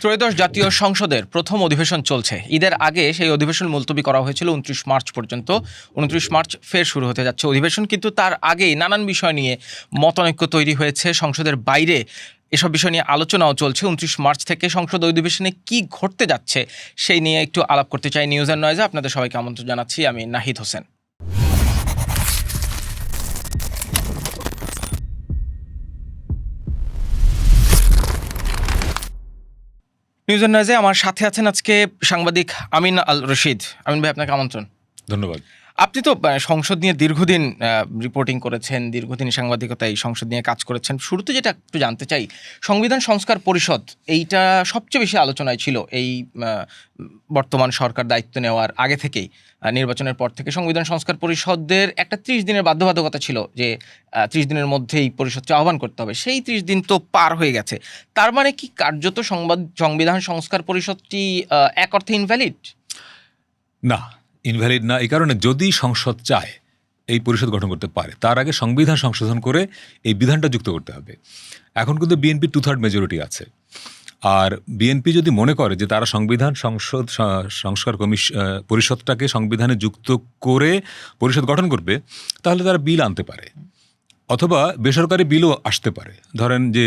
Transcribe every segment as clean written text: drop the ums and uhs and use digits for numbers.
ত্রয়োদশ জাতীয় সংসদের প্রথম অধিবেশন চলছে। ঈদের আগে সেই অধিবেশন মুলতবি করা হয়েছিল ২৯ মার্চ পর্যন্ত। ২৯ মার্চ ফের শুরু হতে যাচ্ছে অধিবেশন, কিন্তু তার আগেই নানান বিষয় নিয়ে মতানৈক্য তৈরি হয়েছে সংসদের বাইরে। এসব বিষয় নিয়ে আলোচনাও চলছে। ২৯ মার্চ থেকে সংসদ অধিবেশনে কি ঘটতে যাচ্ছে সেই নিয়ে একটু আলাপ করতে চাই নিউজ অ্যান্ড নয়েজে। আপনাদের সবাইকে আমন্ত্রণ জানাচ্ছি, আমি নাহিদ হোসেন। নিউজ অ্যান্ড নয়েজে আমার সাথে আছেন আজকে সাংবাদিক আমিন আল রশিদ। আমিন ভাই, আপনাকে আমন্ত্রণ। ধন্যবাদ। আপনি তো সংসদ নিয়ে দীর্ঘদিন রিপোর্টিং করেছেন, দীর্ঘদিন সাংবাদিকতা এই সংসদ নিয়ে কাজ করেছেন। শুরুতে যেটা একটু জানতে চাই, সংবিধান সংস্কার পরিষদ এইটা সবচেয়ে বেশি আলোচনায় ছিল এই বর্তমান সরকার দায়িত্ব নেওয়ার আগে থেকেই। নির্বাচনের পর থেকে সংবিধান সংস্কার পরিষদের একটা ৩০ দিনের বাধ্যবাধকতা ছিল যে ৩০ দিনের মধ্যেই পরিষদকে আহ্বান করতে হবে। সেই ৩০ দিন তো পার হয়ে গেছে। তার মানে কি কার্যত সংবিধান সংস্কার পরিষদটি এক অর্থে ইনভ্যালিড? না, ইনভ্যালিড না। এই কারণে যদি সংসদ চায় এই পরিষদ গঠন করতে পারে, তার আগে সংবিধান সংশোধন করে এই বিধানটা যুক্ত করতে হবে। এখন কিন্তু বিএনপি 2/3 মেজরিটি আছে, আর বিএনপি যদি মনে করে যে তারা সংবিধান সংস্কার পরিষদটাকে সংবিধানে যুক্ত করে পরিষদ গঠন করবে, তাহলে তারা বিল আনতে পারে, অথবা বেসরকারি বিলও আসতে পারে। ধরেন যে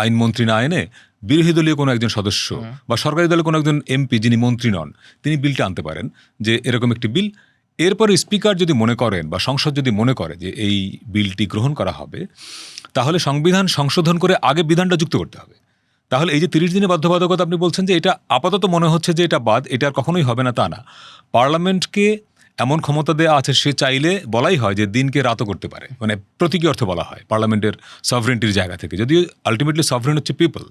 আইনমন্ত্রী না এনে বিরোধী দলীয় কোনো একজন সদস্য বা সরকারি দলের কোনো একজন এমপি যিনি মন্ত্রী নন, তিনি বিলটা আনতে পারেন যে এরকম একটি বিল। এরপরে স্পিকার যদি মনে করেন বা সংসদ যদি মনে করে যে এই বিলটি গ্রহণ করা হবে, তাহলে সংবিধান সংশোধন করে আগে বিধানটা যুক্ত করতে হবে। তাহলে এই যে 30 দিনের বাধ্যবাধকতা আপনি বলছেন যে এটা আপাতত মনে হচ্ছে যে এটা বাদ, এটা আর কখনোই হবে না, তা না। পার্লামেন্টকে এমন ক্ষমতা দেওয়া আছে, সে চাইলে বলাই হয় যে দিনকে রাতও করতে পারে, মানে প্রতীকী অর্থে বলা হয় পার্লামেন্টের সভরেন্টির জায়গা থেকে, যদিও আলটিমেটলি সভরেন্ট হচ্ছে পিপল।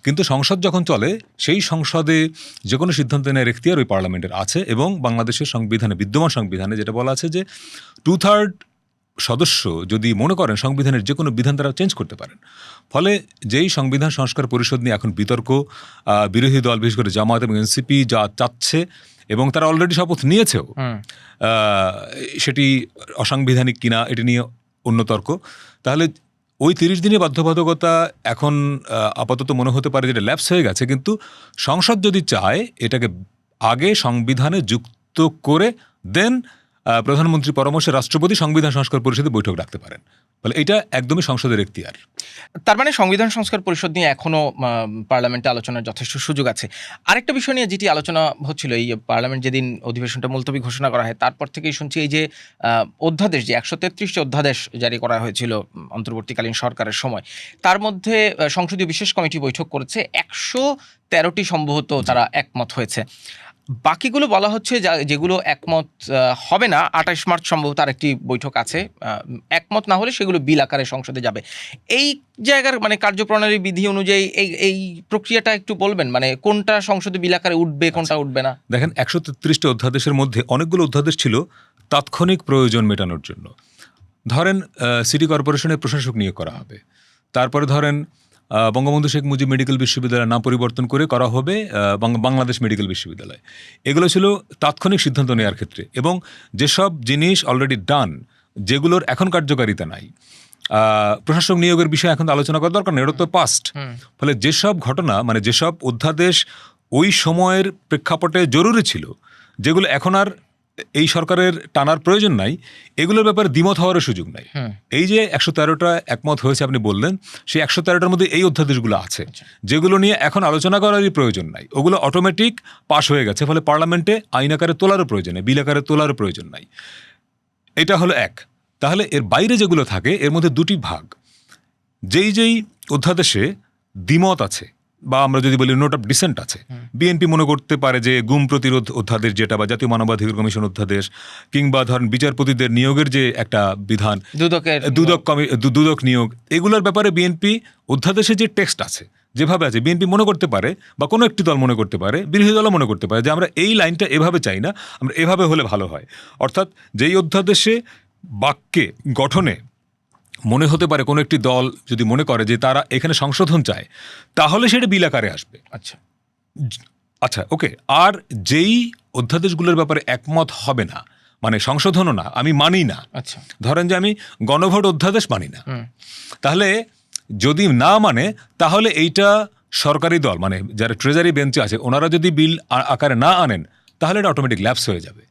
কিন্তু সংসদ যখন চলে, সেই সংসদে যে কোনো সিদ্ধান্ত নেওয়ার এখতিয়ার ওই পার্লামেন্টের আছে। এবং বাংলাদেশের সংবিধানে, বিদ্যমান সংবিধানে যেটা বলা আছে যে 2/3 সদস্য যদি মনে করেন সংবিধানের যে কোনো বিধান তারা চেঞ্জ করতে পারেন। ফলে যেই সংবিধান সংস্কার পরিষদ নিয়ে এখন বিতর্ক, বিরোধী দল বিশেষ করে জামায়াত এবং এনসিপি যা চাচ্ছে, এবং তারা অলরেডি শপথ নিয়েছেও, সেটি অসাংবিধানিক কিনা এটি নিয়ে অন্য তর্ক। তাহলে ওই 30 দিনের বাধ্যবাধকতা এখন আপাতত মনে হতে পারে যেটা ল্যাপস হয়ে গেছে, কিন্তু সংসদ যদি চায় এটাকে আগে সংবিধানে যুক্ত করে দেন প্রধানমন্ত্রী পরামর্শে রাষ্ট্রপতি সংবিধান সংস্কার পরিষদে বৈঠক ডাকতে পারেন। ফলে এটা একদমই সংসদের এখতিয়ার। তার মানে সংবিধান সংস্কার পরিষদ নিয়ে এখনও পার্লামেন্টে আলোচনার যথেষ্ট সুযোগ আছে। আরেকটা বিষয় নিয়ে যেটি আলোচনা হচ্ছিল, এই পার্লামেন্ট যেদিন অধিবেশনটা মুলতবি ঘোষণা করা হয়, তারপর থেকেই শুনছি এই যে অধ্যাদেশ, যে 133টি অধ্যাদেশ জারি করা হয়েছিল অন্তর্বর্তীকালীন সরকারের সময়, তার মধ্যে সংসদীয় বিশেষ কমিটি বৈঠক করেছে, 113টি সম্ভবত তারা একমত হয়েছে। বাকিগুলো বলা হচ্ছে যেগুলো একমত হবে না, 28 মার্চ সম্ভবত আরেকটি বৈঠক আছে, একমত না হলে সেগুলো বিল আকারে সংসদে যাবে। এই জায়গার মানে কার্যপ্রণালী বিধি অনুযায়ী এই প্রক্রিয়াটা একটু বলবেন, মানে কোনটা সংসদে বিল আকারে উঠবে, কোনটা উঠবে না? দেখেন, 133টি অধ্যাদেশের মধ্যে অনেকগুলো অধ্যাদেশ ছিল তাৎক্ষণিক প্রয়োজন মেটানোর জন্য। ধরেন সিটি কর্পোরেশনের প্রশাসক নিয়োগ করা হবে, তারপরে ধরেন বঙ্গবন্ধু শেখ মুজিব মেডিকেল বিশ্ববিদ্যালয়ের নাম পরিবর্তন করে করা হবে বাংলাদেশ মেডিকেল বিশ্ববিদ্যালয়। এগুলো ছিল তাৎক্ষণিক সিদ্ধান্ত নেওয়ার ক্ষেত্রে। এবং যেসব জিনিস অলরেডি ডান, যেগুলোর এখন কার্যকারিতা নাই, প্রশাসক নিয়োগের বিষয়ে এখন আলোচনা করার দরকার নেই, এটা তো পাস্ট। ফলে যেসব ঘটনা, মানে যেসব অধ্যাদেশ ওই সময়ের প্রেক্ষাপটে জরুরি ছিল, যেগুলো এখন আর এই সরকারের টানার প্রয়োজন নাই, এগুলোর ব্যাপারে দ্বিমত হওয়ার সুযোগ নাই। এই যে 113টা একমত হয়েছে আপনি বললেন, সেই 113টার মধ্যে এই অধ্যাদেশগুলো আছে যেগুলো নিয়ে এখন আলোচনা করারই প্রয়োজন নাই, ওগুলো অটোমেটিক পাস হয়ে গেছে। ফলে পার্লামেন্টে আইন আকারে তোলারও প্রয়োজন নেই, বিল আকারে তোলারও প্রয়োজন নাই। এটা হলো এক। তাহলে এর বাইরে যেগুলো থাকে, এর মধ্যে দুটি ভাগ। যেই অধ্যাদেশে দ্বিমত আছে, বা আমরা যদি বলি নোট অফ ডিসেন্ট আছে, বিএনপি মনে করতে পারে যে গুম প্রতিরোধ অধ্যাদেশ যেটা, বা জাতীয় মানবাধিকার কমিশন অধ্যাদেশ, কিংবা ধরেন বিচারপতিদের নিয়োগের যে একটা বিধান, দুদক নিয়োগ, এগুলোর ব্যাপারে বিএনপি অধ্যাদেশে যে টেক্সট আছে, যেভাবে আছে, বিএনপি মনে করতে পারে, বা কোনো একটি দল মনে করতে পারে, বিরোধী দলও মনে করতে পারে যে আমরা এই লাইনটা এভাবে চাই না, আমরা এভাবে হলে ভালো হয়। অর্থাৎ যেই অধ্যাদেশে বাক্যে গঠনে মনে হতে পারে কোনো একটি দল যদি মনে করে যে তারা এখানে সংশোধন চায়, তাহলে সেটা বিল আকারে আসবে। আচ্ছা, ওকে। আর যেই অধ্যাদেশগুলোর ব্যাপারে একমত হবে না, মানে সংশোধনও না, আমি মানি না, ধরেন যে আমি গণভোট অধ্যাদেশ মানি না, তাহলে যদি না মানে, তাহলে এইটা সরকারি দল মানে যারা ট্রেজারি বেঞ্চে আছে ওনারা যদি বিল আকারে না আনেন তাহলে এটা অটোমেটিক ল্যাপস হয়ে যাবে,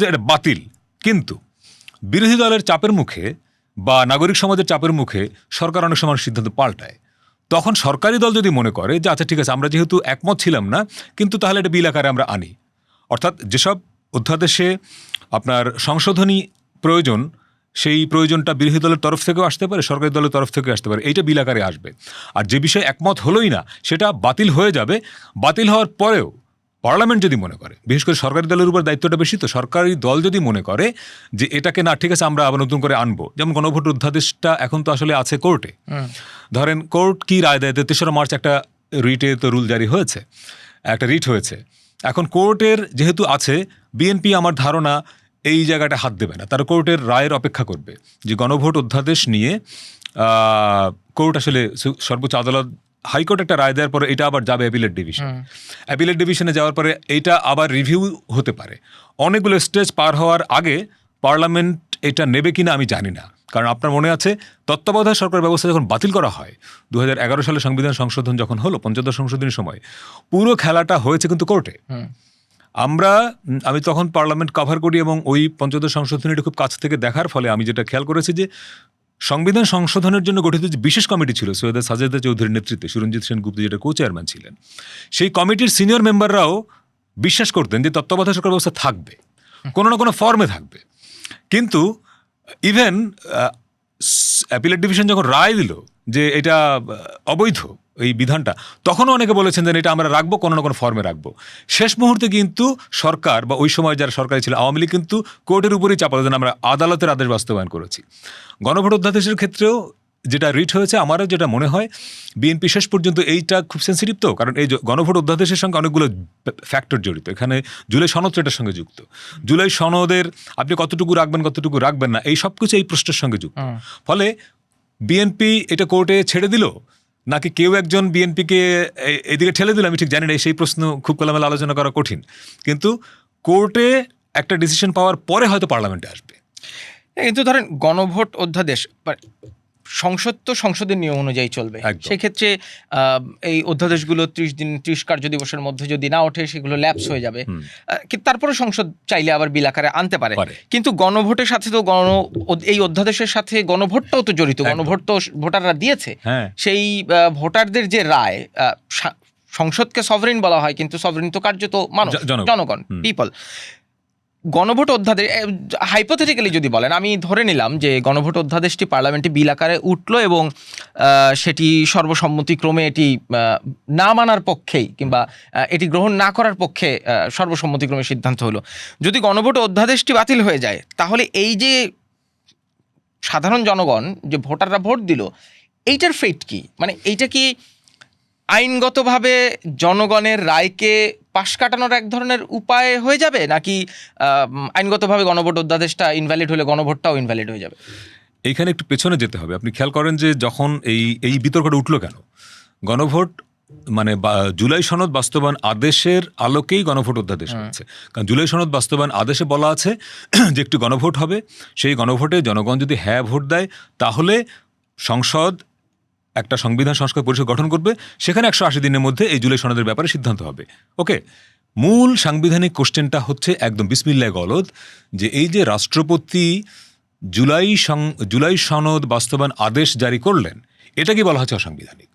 এটা বাতিল। কিন্তু বিরোধী দলের চাপের মুখে বা নাগরিক সমাজের চাপের মুখে সরকার অনেক সময় সিদ্ধান্ত পাল্টায়। তখন সরকারি দল যদি মনে করে যে আচ্ছা ঠিক আছে আমরা যেহেতু একমত ছিলাম না কিন্তু তাহলে এটা বিল আকারে আমরা আনি, অর্থাৎ যেসব অধ্যাদেশে আপনার সংশোধনী প্রয়োজন সেই প্রয়োজনটা বিরোধী দলের তরফ থেকেও আসতে পারে, সরকারি দলের তরফ থেকেও আসতে পারে, এইটা বিল আকারে আসবে। আর যে বিষয়ে একমত হলোই না সেটা বাতিল হয়ে যাবে। বাতিল হওয়ার পরেও পার্লামেন্ট যদি মনে করে, বিশেষ করে সরকারি দলের উপর দায়িত্বটা বেশি, তো সরকারি দল যদি মনে করে যে এটাকে না ঠিক আছে আমরা আবার নতুন করে আনবো, যেমন গণভোট অধ্যাদেশটা এখন তো আসলে আছে কোর্টে, ধরেন কোর্ট কি রায় দেয়, ৩রা মার্চ একটা রিটে তো রুল জারি হয়েছে, একটা রিট হয়েছে। এখন কোর্টের যেহেতু আছে, বিএনপি আমার ধারণা এই জায়গাটা হাত দেবে না, তারা কোর্টের রায়ের অপেক্ষা করবে যে গণভোট অধ্যাদেশ নিয়ে কোর্ট আসলে সর্বোচ্চ আদালত হাইকোর্ট একটা রায় দেওয়ার পরে এটা আবার যাবে অ্যাপিলেট ডিভিশন, অ্যাপিলেট ডিভিশনে যাওয়ার পরে এইটা আবার রিভিউ হতে পারে। অনেকগুলো স্টেজ পার হওয়ার আগে পার্লামেন্ট এটা নেবে কিনা আমি জানি না, কারণ আপনার মনে আছে তত্ত্বাবধায়ক সরকার ব্যবস্থা যখন বাতিল করা হয় 2011 সালে সংবিধান সংশোধন যখন হলো, পঞ্চদশ সংশোধনীর সময় পুরো খেলাটা হয়েছে কিন্তু কোর্টে। আমি তখন পার্লামেন্ট কভার করি এবং ওই পঞ্চদশ সংশোধনীটা খুব কাছ থেকে দেখার ফলে আমি যেটা খেয়াল করেছি যে সংবিধান সংশোধনের জন্য গঠিত যে বিশেষ কমিটি ছিল সৈয়দা সাজেদা চৌধুরীর নেতৃত্বে, সুরঞ্জিত সেনগুপ্ত যেটা কো চেয়ারম্যান ছিলেন, সেই কমিটির সিনিয়র মেম্বাররাও বিশ্বাস করতেন যে তত্ত্বাবধায়ক সরকার ব্যবস্থা থাকবে, কোনো না কোনো ফর্মে থাকবে। কিন্তু ইভেন অ্যাপিলেট ডিভিশন যখন রায় দিল যে এটা অবৈধ এই বিধানটা, তখনও অনেকে বলেছেন যে এটা আমরা রাখবো, কোনো না কোনো ফর্মে রাখবো। শেষ মুহূর্তে কিন্তু সরকার বা ওই সময় যারা সরকারি ছিল আওয়ামী লীগ কিন্তু কোর্টের উপরেই চাপালো যে আমরা আদালতের আদেশ বাস্তবায়ন করেছি। গণভোট অধ্যাদেশের ক্ষেত্রেও যেটা রিট হয়েছে, আমারও যেটা মনে হয় বিএনপি শেষ পর্যন্ত এইটা খুব সেন্সিটিভ, তো কারণ এই গণভোট অধ্যাদেশের সঙ্গে অনেকগুলো ফ্যাক্টর জড়িত, এখানে জুলাই সনদ এটার সঙ্গে যুক্ত, জুলাই সনদের আপনি কতটুকু রাখবেন কতটুকু রাখবেন না এই সব কিছু এই প্রশ্নের সঙ্গে যুক্ত। ফলে বিএনপি এটা কোর্টে ছেড়ে দিল নাকি কেউ একজন বিএনপিকে এদিকে ঠেলে দিল আমি ঠিক জানি না, সেই প্রশ্ন খুব খোলামেলা আলোচনা করা কঠিন, কিন্তু কোর্টে একটা ডিসিশন পাওয়ার পরে হয়তো পার্লামেন্টে আসবে। কিন্তু ধরেন গণভোট অধ্যাদেশ সংসদ তো সংসদের নিয়ম অনুযায়ী চলবে, সেক্ষেত্রে এই অধ্যাদেশগুলো 30 কার্য দিবসের মধ্যে যদি না ওঠে সেগুলো ল্যাপস হয়ে যাবে, কিন্তু তারপরে সংসদ চাইলে আবার বিল আকারে আনতে পারে। কিন্তু গণভোটের সাথে তো এই অধ্যাদেশের সাথে গণভোটটাও তো জড়িত, গণভোট তো ভোটাররা দিয়েছে, সেই ভোটারদের যে রায়, সংসদকে সভরেন বলা হয় কিন্তু সভরেন তো কার্যত মানুষ, জনগণ, পিপল। গণভোট অধ্যাদেশ হাইপোথেটিক্যালি যদি বলেন, আমি ধরে নিলাম যে গণভোট অধ্যাদেশটি পার্লামেন্টে বিল আকারে উঠলো এবং সেটি সর্বসম্মতিক্রমে এটি না মানার পক্ষেই কিংবা এটি গ্রহণ না করার পক্ষে সর্বসম্মতিক্রমে সিদ্ধান্ত হলো। যদি গণভোট অধ্যাদেশটি বাতিল হয়ে যায় তাহলে এই যে সাধারণ জনগণ যে ভোটাররা ভোট দিল এইটার ফেট কি? মানে এইটা কি আইনগতভাবে জনগণের রায়কে পাশ কাটানোর এক ধরনের উপায় হয়ে যাবে, নাকি আইনগতভাবে গণভোট অধ্যাদেশটা ইনভ্যালিড হলে গণভোটটাও ইনভ্যালিড হয়ে যাবে? এইখানে একটু পেছনে যেতে হবে। আপনি খেয়াল করেন যে যখন এই বিতর্কটা উঠলো কেন, গণভোট মানে জুলাই সনদ বাস্তবায়ন আদেশের আলোকেই গণভোট অধ্যাদেশ হয়েছে। কারণ জুলাই সনদ বাস্তবায়ন আদেশে বলা আছে যে একটি গণভোট হবে, সেই গণভোটে জনগণ যদি হ্যাঁ ভোট দেয় তাহলে সংসদ একটা সংবিধান সংস্কার পরিষদ গঠন করবে, সেখানে 180 দিনের মধ্যে এই জুলাই সনদের ব্যাপারে সিদ্ধান্ত হবে। ওকে, মূল সাংবিধানিক কোশ্চেনটা হচ্ছে একদম বিসমিল্লাহ গলদ যে এই যে রাষ্ট্রপতি জুলাই সনদ বাস্তবায়ন আদেশ জারি করলেন, এটা কি বলা হচ্ছে অসাংবিধানিক?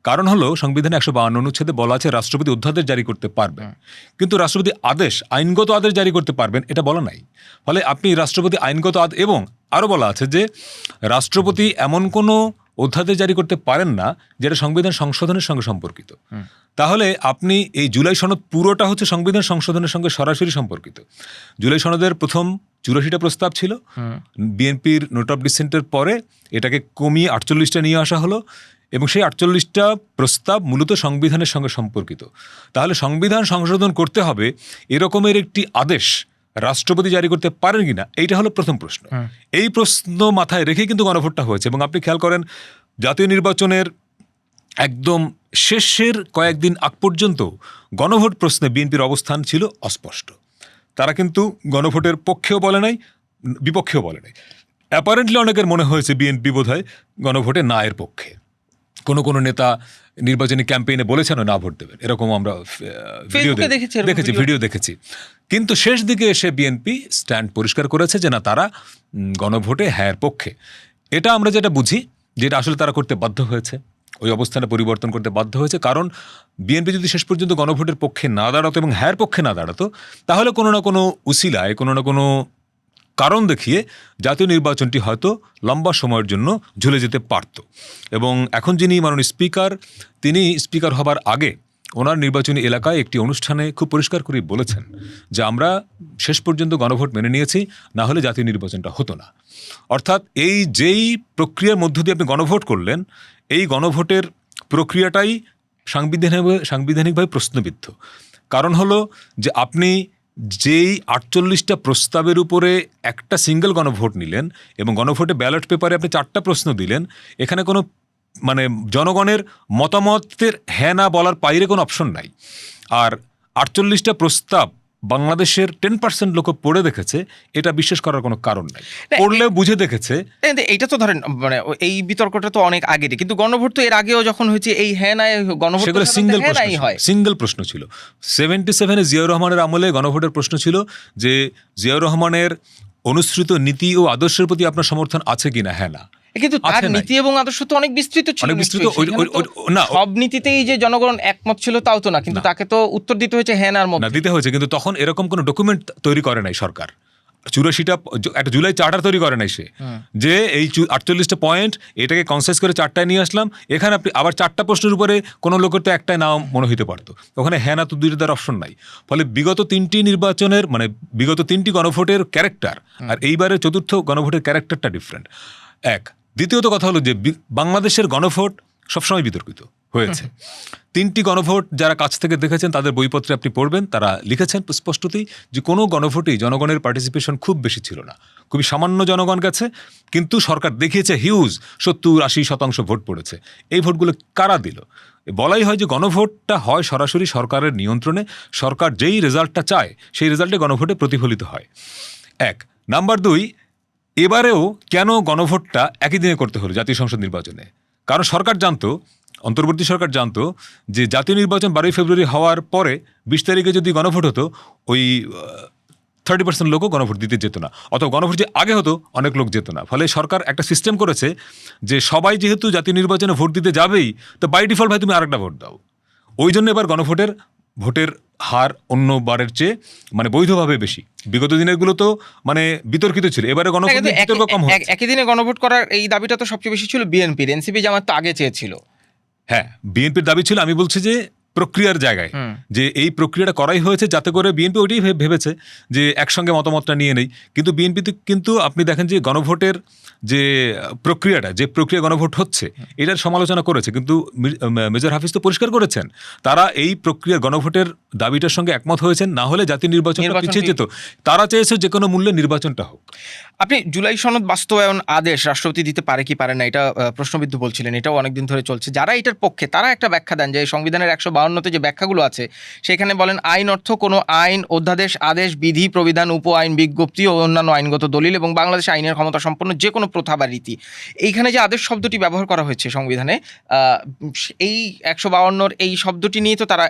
কারণ হলো সংবিধানে 152 অনুচ্ছেদে বলা আছে রাষ্ট্রপতি অধ্যাদেশ জারি করতে পারবেন, কিন্তু রাষ্ট্রপতি আদেশ আইনগত আদেশ জারি করতে পারবেন এটা বলা নাই। ফলে আপনি রাষ্ট্রপতি আইনগত এবং আরও বলা আছে যে রাষ্ট্রপতি এমন কোনো অধ্যাদেশ জারি করতে পারেন না যেটা সংবিধান সংশোধনের সঙ্গে সম্পর্কিত। তাহলে আপনি এই জুলাই সনদ পুরোটা হচ্ছে সংবিধান সংশোধনের সঙ্গে সরাসরি সম্পর্কিত। জুলাই সনদের প্রথম 84টা প্রস্তাব ছিল, বিএনপির নোট অফ ডিসেন্টের পরে এটাকে কমিয়ে 48টা নিয়ে আসা হলো এবং সেই 48টা প্রস্তাব মূলত সংবিধানের সঙ্গে সম্পর্কিত। তাহলে সংবিধান সংশোধন করতে হবে এরকমের একটি আদেশ রাষ্ট্রপতি জারি করতে পারেন কিনা, এইটা হলো প্রথম প্রশ্ন। এই প্রশ্ন মাথায় রেখে কিন্তু গণভোটটা হয়েছে। এবং আপনি খেয়াল করেন জাতীয় নির্বাচনের একদম শেষের কয়েকদিন আগ পর্যন্ত গণভোট প্রশ্নে বিএনপির অবস্থান ছিল অস্পষ্ট। তারা কিন্তু গণভোটের পক্ষেও বলে নাই, বিপক্ষেও বলে নাই। অ্যাপারেন্টলি অনেকের মনে হয়েছে বিএনপি বোধহয় গণভোটে না এর পক্ষে। কোনো নেতা নির্বাচনী ক্যাম্পেইনে বলেছেন না ভোট দেবেন, এরকম আমরা ফেসবুকে দেখেছি, এরকম ভিডিও দেখেছি। কিন্তু শেষ দিকে এসে বিএনপি স্ট্যান্ড পরিষ্কার করেছে যে না, তারা গণভোটে হ্যাঁর পক্ষে। এটা আমরা যেটা বুঝি, যেটা আসলে তারা করতে বাধ্য হয়েছে, ওই অবস্থানে পরিবর্তন করতে বাধ্য হয়েছে। কারণ বিএনপি যদি শেষ পর্যন্ত গণভোটের পক্ষে না দাঁড়াতো এবং হ্যাঁর পক্ষে না দাঁড়াতো, তাহলে কোনো না কোনো উসিলায়, কোনো না কোনো কারণ দেখিয়ে জাতীয় নির্বাচনটি হয়তো লম্বা সময়ের জন্য ঝুলে যেতে পারত। এবং এখন যিনি মাননীয় স্পিকার, তিনি স্পিকার হবার আগে ওনার নির্বাচনী এলাকায় একটি অনুষ্ঠানে খুব পরিষ্কার করে বলেছেন যে আমরা শেষ পর্যন্ত গণভোট মেনে নিয়েছি, না হলে জাতীয় নির্বাচনটা হতো না। অর্থাৎ এই যেই প্রক্রিয়ার মধ্য দিয়ে আপনি গণভোট করলেন, এই গণভোটের প্রক্রিয়াটাই সাংবিধানিকভাবে প্রশ্নবিদ্ধ। কারণ হলো যে আপনি যেই 48টা প্রস্তাবের উপরে একটা সিঙ্গেল গণভোট নিলেন এবং গণভোটে ব্যালট পেপারে আপনি 4টা প্রশ্ন দিলেন, এখানে কোনো মানে জনগণের মতামতের হ্যাঁ না বলার বাইরে কোনো অপশন নাই। আর 48টা প্রস্তাব বাংলাদেশের 10% লোক পড়ে দেখেছে, এটা বিশ্বাস করার কোনো কারণ নাই। পড়লেও বুঝে দেখেছে। এইটা তো ধরেন মানে এই বিতর্কটা তো অনেক আগেরই, কিন্তু গণভোট তো এর আগেও যখন হয়েছে এই হ্যাঁ নাই গণভোট, সেগুলো সিঙ্গেল প্রশ্ন ছিল। 77-এ জিয়াউর রহমানের আমলে গণভোটের প্রশ্ন ছিল যে জিয়াউর রহমানের অনুসৃত নীতি ও আদর্শের প্রতি আপনার সমর্থন আছে কিনা, হ্যাঁ না। কিন্তু তার নীতি এবং আদর্শ তো অনেক বিস্তৃত ছিল, না সব নীতিতেই যে জনগণ একমত ছিল তাও তো না, কিন্তু তাকে তো উত্তর দিতে হয়েছে হ্যাঁ না মধ্যে দিতে হয়েছে। কিন্তু তখন এরকম কোনো ডকুমেন্ট তৈরি করে নাই সরকার। 84টা একটা জুলাই চার্টার তৈরি করে নাই সে, যে এই 48টা পয়েন্ট এটাকে কনসাইজ করে 4টায় নিয়ে আসলাম। এখানে আপনি আবার 4টা প্রশ্নের উপরে কোনো লোকের তো একটাই নাও মনে হইতে পারতো, ওখানে হ্যাঁ না তো 2টার অপশন নাই। ফলে বিগত 3টি নির্বাচনের মানে বিগত 3টি গণভোটের ক্যারেক্টার আর এইবারে চতুর্থ গণভোটের ক্যারেক্টারটা ডিফারেন্ট। এক, দ্বিতীয়ত কথা হলো যে বাংলাদেশের গণভোট সবসময় বিতর্কিত হয়েছে। 3টি গণভোট যারা কাছ থেকে দেখেছেন তাদের বইপত্রে আপনি পড়বেন, তারা লিখেছেন স্পষ্টতই যে কোনো গণভোটেই জনগণের পার্টিসিপেশন খুব বেশি ছিল না, খুবই সামান্য জনগণ গেছে, কিন্তু সরকার দেখিয়েছে হিউজ 70-80% ভোট পড়েছে। এই ভোটগুলো কারা দিল? বলাই হয় যে গণভোটটা হয় সরাসরি সরকারের নিয়ন্ত্রণে, সরকার যেই রেজাল্টটা চায় সেই রেজাল্টে গণভোটে প্রতিফলিত হয়। এক নাম্বার 2, এবারেও কেন গণভোটটা একই দিনে করতে হলো জাতীয় সংসদ নির্বাচনে? কারণ সরকার জানতো, অন্তর্বর্তী সরকার জানতো যে জাতীয় নির্বাচন 12 ফেব্রুয়ারি হওয়ার পরে 20 তারিখে যদি গণভোট হতো, ওই 30% লোকও গণভোট দিতে যেত না, অথবা গণভোট যে আগে হতো অনেক লোক যেত না। ফলে সরকার একটা সিস্টেম করেছে যে সবাই যেহেতু জাতীয় নির্বাচনে ভোট দিতে যাবেই, তো বাই ডিফল্ট ভাই তুমি আরেকটা ভোট দাও। ওই জন্য এবার ভোটের হার অন্য বারের চেয়ে মানে বৈধভাবে বেশি। বিগত দিনেরগুলো তো মানে বিতর্কিত ছিল, এবারে গণভোট বিতর্ক কম হচ্ছে। একই দিনে গণভোট করার এই দাবিটা তো সবচেয়ে বেশি ছিল বিএনপির, এনসিপি জামাত তো আগে চেয়েছিল। হ্যাঁ, বিএনপির দাবি ছিল। আমি বলছি যে প্রক্রিয়ার জায়গায় যে এই প্রক্রিয়াটা করাই হয়েছে যাতে করে বিএনপি ওইটাই ভেবেছে যে একসঙ্গে মতামতটা নিয়ে নেই। কিন্তু বিএনপিতে কিন্তু আপনি দেখেন যে গণভোটের যে প্রক্রিয়া গণভোট হচ্ছে এটার সমালোচনা করেছে, কিন্তু মেজর হাফিজ তো পরিষ্কার করেছেন তারা এই প্রক্রিয়ার গণভোটের দাবিটার সঙ্গে একমত হয়েছেন, না হলে জাতীয় নির্বাচনটা পিছিয়ে যেত। তারা চেয়েছে যে কোনো মূল্যে নির্বাচনটা হোক। আপনি জুলাই সনদ বাস্তবায়ন আদেশ রাষ্ট্রপতি দিতে পারে কি পারে না, এটা প্রশ্নবিদ্ধ বলছিলেন, এটাও অনেকদিন ধরে চলছে। যারা এটার পক্ষে তারা একটা ব্যাখ্যা দেন যে সংবিধানের 152তে যে ব্যাখ্যাগুলো আছে সেখানে বলেন আইন অর্থ কোনো আইন, অধ্যাদেশ, আদেশ, বিধি, প্রবিধান, উপ আইন, বিজ্ঞপ্তি ও অন্যান্য আইনগত দলিল এবং বাংলাদেশ আইনের ক্ষমতা সম্পন্ন যে কোনো প্রথা বা রীতি। এইখানে যে আদেশ শব্দটি ব্যবহার করা হয়েছে সংবিধানে, এই 152 এই শব্দটি নিয়ে তো তারা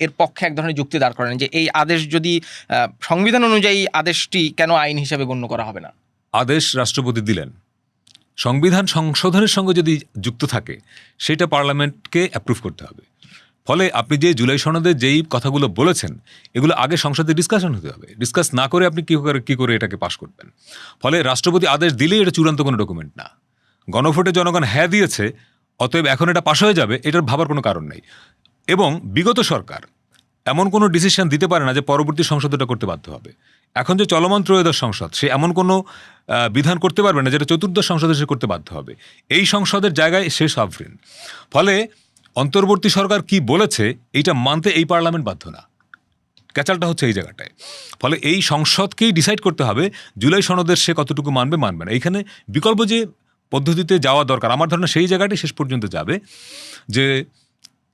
এর পক্ষে এক ধরনের যুক্তি দাঁড় করেন যে এই আদেশ যদি সংবিধান অনুযায়ী আদেশটি কেন আইন হিসাবে গণ্য করা হবে না? আদেশ রাষ্ট্রপতি দিলেন, সংবিধান সংশোধনের সঙ্গে যদি যুক্ত থাকে সেটা পার্লামেন্টকে অ্যাপ্রুভ করতে হবে। ফলে আপনি যে জুলাই সনদে যেই কথাগুলো বলেছেন এগুলো আগে সংসদে ডিসকাশন হতে হবে। ডিসকাস না করে আপনি কী করে এটাকে পাশ করবেন? ফলে রাষ্ট্রপতি আদেশ দিলেই এটা চূড়ান্ত কোনো ডকুমেন্ট না। গণভোটে জনগণ হ্যাঁ দিয়েছে, অতএব এখন এটা পাশ হয়ে যাবে, এটার ভাবার কোনো কারণ নেই। এবং বিগত সরকার এমন কোনো ডিসিশন দিতে পারে না যে পরবর্তী সংসদ এটা করতে বাধ্য হবে। এখন যে চলমান ত্রয়োদশ সংসদ, সে এমন কোনো বিধান করতে পারবে না যেটা চতুর্দশ সংসদে সে করতে বাধ্য হবে। এই সংসদের জায়গায় সে সভরেন। ফলে অন্তর্বর্তী সরকার কি বলেছে এইটা মানতে এই পার্লামেন্ট বাধ্য না। ক্যাচালটা হচ্ছে এই জায়গাটায়। ফলে এই সংসদকেই ডিসাইড করতে হবে জুলাই সনদের সে কতটুকু মানবে না। এইখানে বিকল্প যে পদ্ধতিতে যাওয়া দরকার, আমার ধারণা সেই জায়গাটি শেষ পর্যন্ত যাবে যে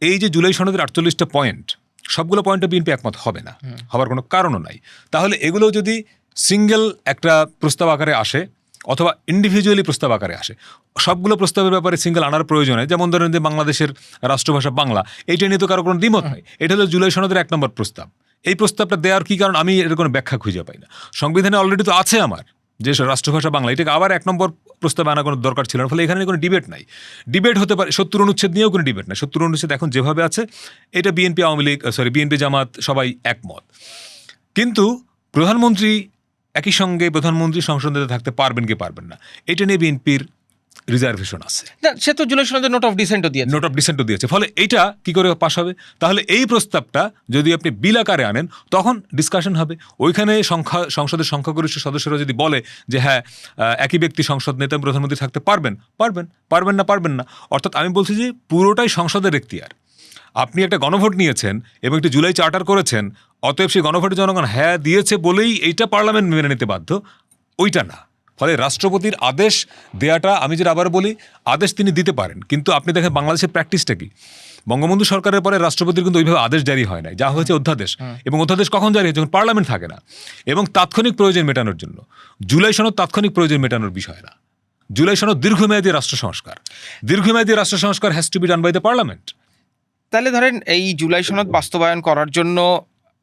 এই যে জুলাই সনদের 48টা পয়েন্ট, সবগুলো পয়েন্টে বিএনপি একমত হবে না, হবার কোনো কারণও নাই। তাহলে এগুলো যদি সিঙ্গেল একটা প্রস্তাব আকারে আসে অথবা ইন্ডিভিজুয়ালি প্রস্তাব আকারে আসে। সবগুলো প্রস্তাবের ব্যাপারে সিঙ্গেল আনার প্রয়োজনে, যেমন ধরেন যে বাংলাদেশের রাষ্ট্রভাষা বাংলা, এইটা নিয়ে তো কারো কোনো দ্বিমত নেই। এটা হলো জুলাই সনদের 1 নম্বর প্রস্তাব। এই প্রস্তাবটা দেওয়ার কি কারণ, আমি এর কোনো ব্যাখ্যা খুঁজে পাই না। সংবিধানে অলরেডি তো আছে আমার যে রাষ্ট্রভাষা বাংলা, এটাকে আবার 1 নম্বর প্রস্তাবে আনা কোনো দরকার ছিল না। ফলে এখানে কোনো ডিবেট নাই। ডিবেট হতে পারে 70 অনুচ্ছেদ নিয়েও কোনো ডিবেট নাই। 70 অনুচ্ছেদ এখন যেভাবে আছে, এটা বিএনপি আওয়ামী লীগ বিএনপি জামাত সবাই একমত। কিন্তু প্রধানমন্ত্রী একই সঙ্গে প্রধানমন্ত্রী সংসদে থাকতে পারবেন কি পারবেন না, এটা নিয়ে বিএনপির রিজার্ভেশন আছে। না, সে তো জুলাই সনদে নোট অফ ডিসেন্টও দিয়েছে। নোট অফ ডিসেন্টও দিয়েছে। ফলে এইটা কি করে পাস হবে? তাহলে এই প্রস্তাবটা যদি আপনি বিল আকারে আনেন, তখন ডিসকাশন হবে। ওইখানে সংসদের সংখ্যাগরিষ্ঠ সদস্যরা যদি বলে যে হ্যাঁ, একই ব্যক্তি সংসদ নেতা প্রধানমন্ত্রী থাকতে পারবেন, পারবেন না। অর্থাৎ আমি বলছি যে পুরোটাই সংসদের এখতিয়ার। আপনি একটা গণভোট নিয়েছেন এবং একটি জুলাই চার্টার করেছেন, অতএব সেই গণভোটে জনগণ হ্যাঁ দিয়েছে বলেই এইটা পার্লামেন্ট মেনে নিতে বাধ্য, ওইটা না। ফলে রাষ্ট্রপতির আদেশ দেয়াটা, আমি যেটা আবার বলি, আদেশ তিনি দিতে পারেন, কিন্তু আপনি দেখেন বাংলাদেশের প্র্যাকটিসটা কি। বঙ্গবন্ধু সরকারের পরে রাষ্ট্রপতির কিন্তু ওইভাবে আদেশ জারি হয় নাই, যা হয়েছে অধ্যাদেশ। এবং অধ্যাদেশ কখন জারি হয়? যখন পার্লামেন্ট থাকে না এবং তাৎক্ষণিক প্রয়োজন মেটানোর জন্য। জুলাই সনদ তাৎক্ষণিক প্রয়োজন মেটানোর বিষয় না। জুলাই সনদ দীর্ঘমেয়াদী রাষ্ট্র সংস্কার। দীর্ঘমেয়াদী রাষ্ট্র সংস্কার has to be done by the parliament. তাহলে ধরেন এই জুলাই সনদ বাস্তবায়ন করার জন্য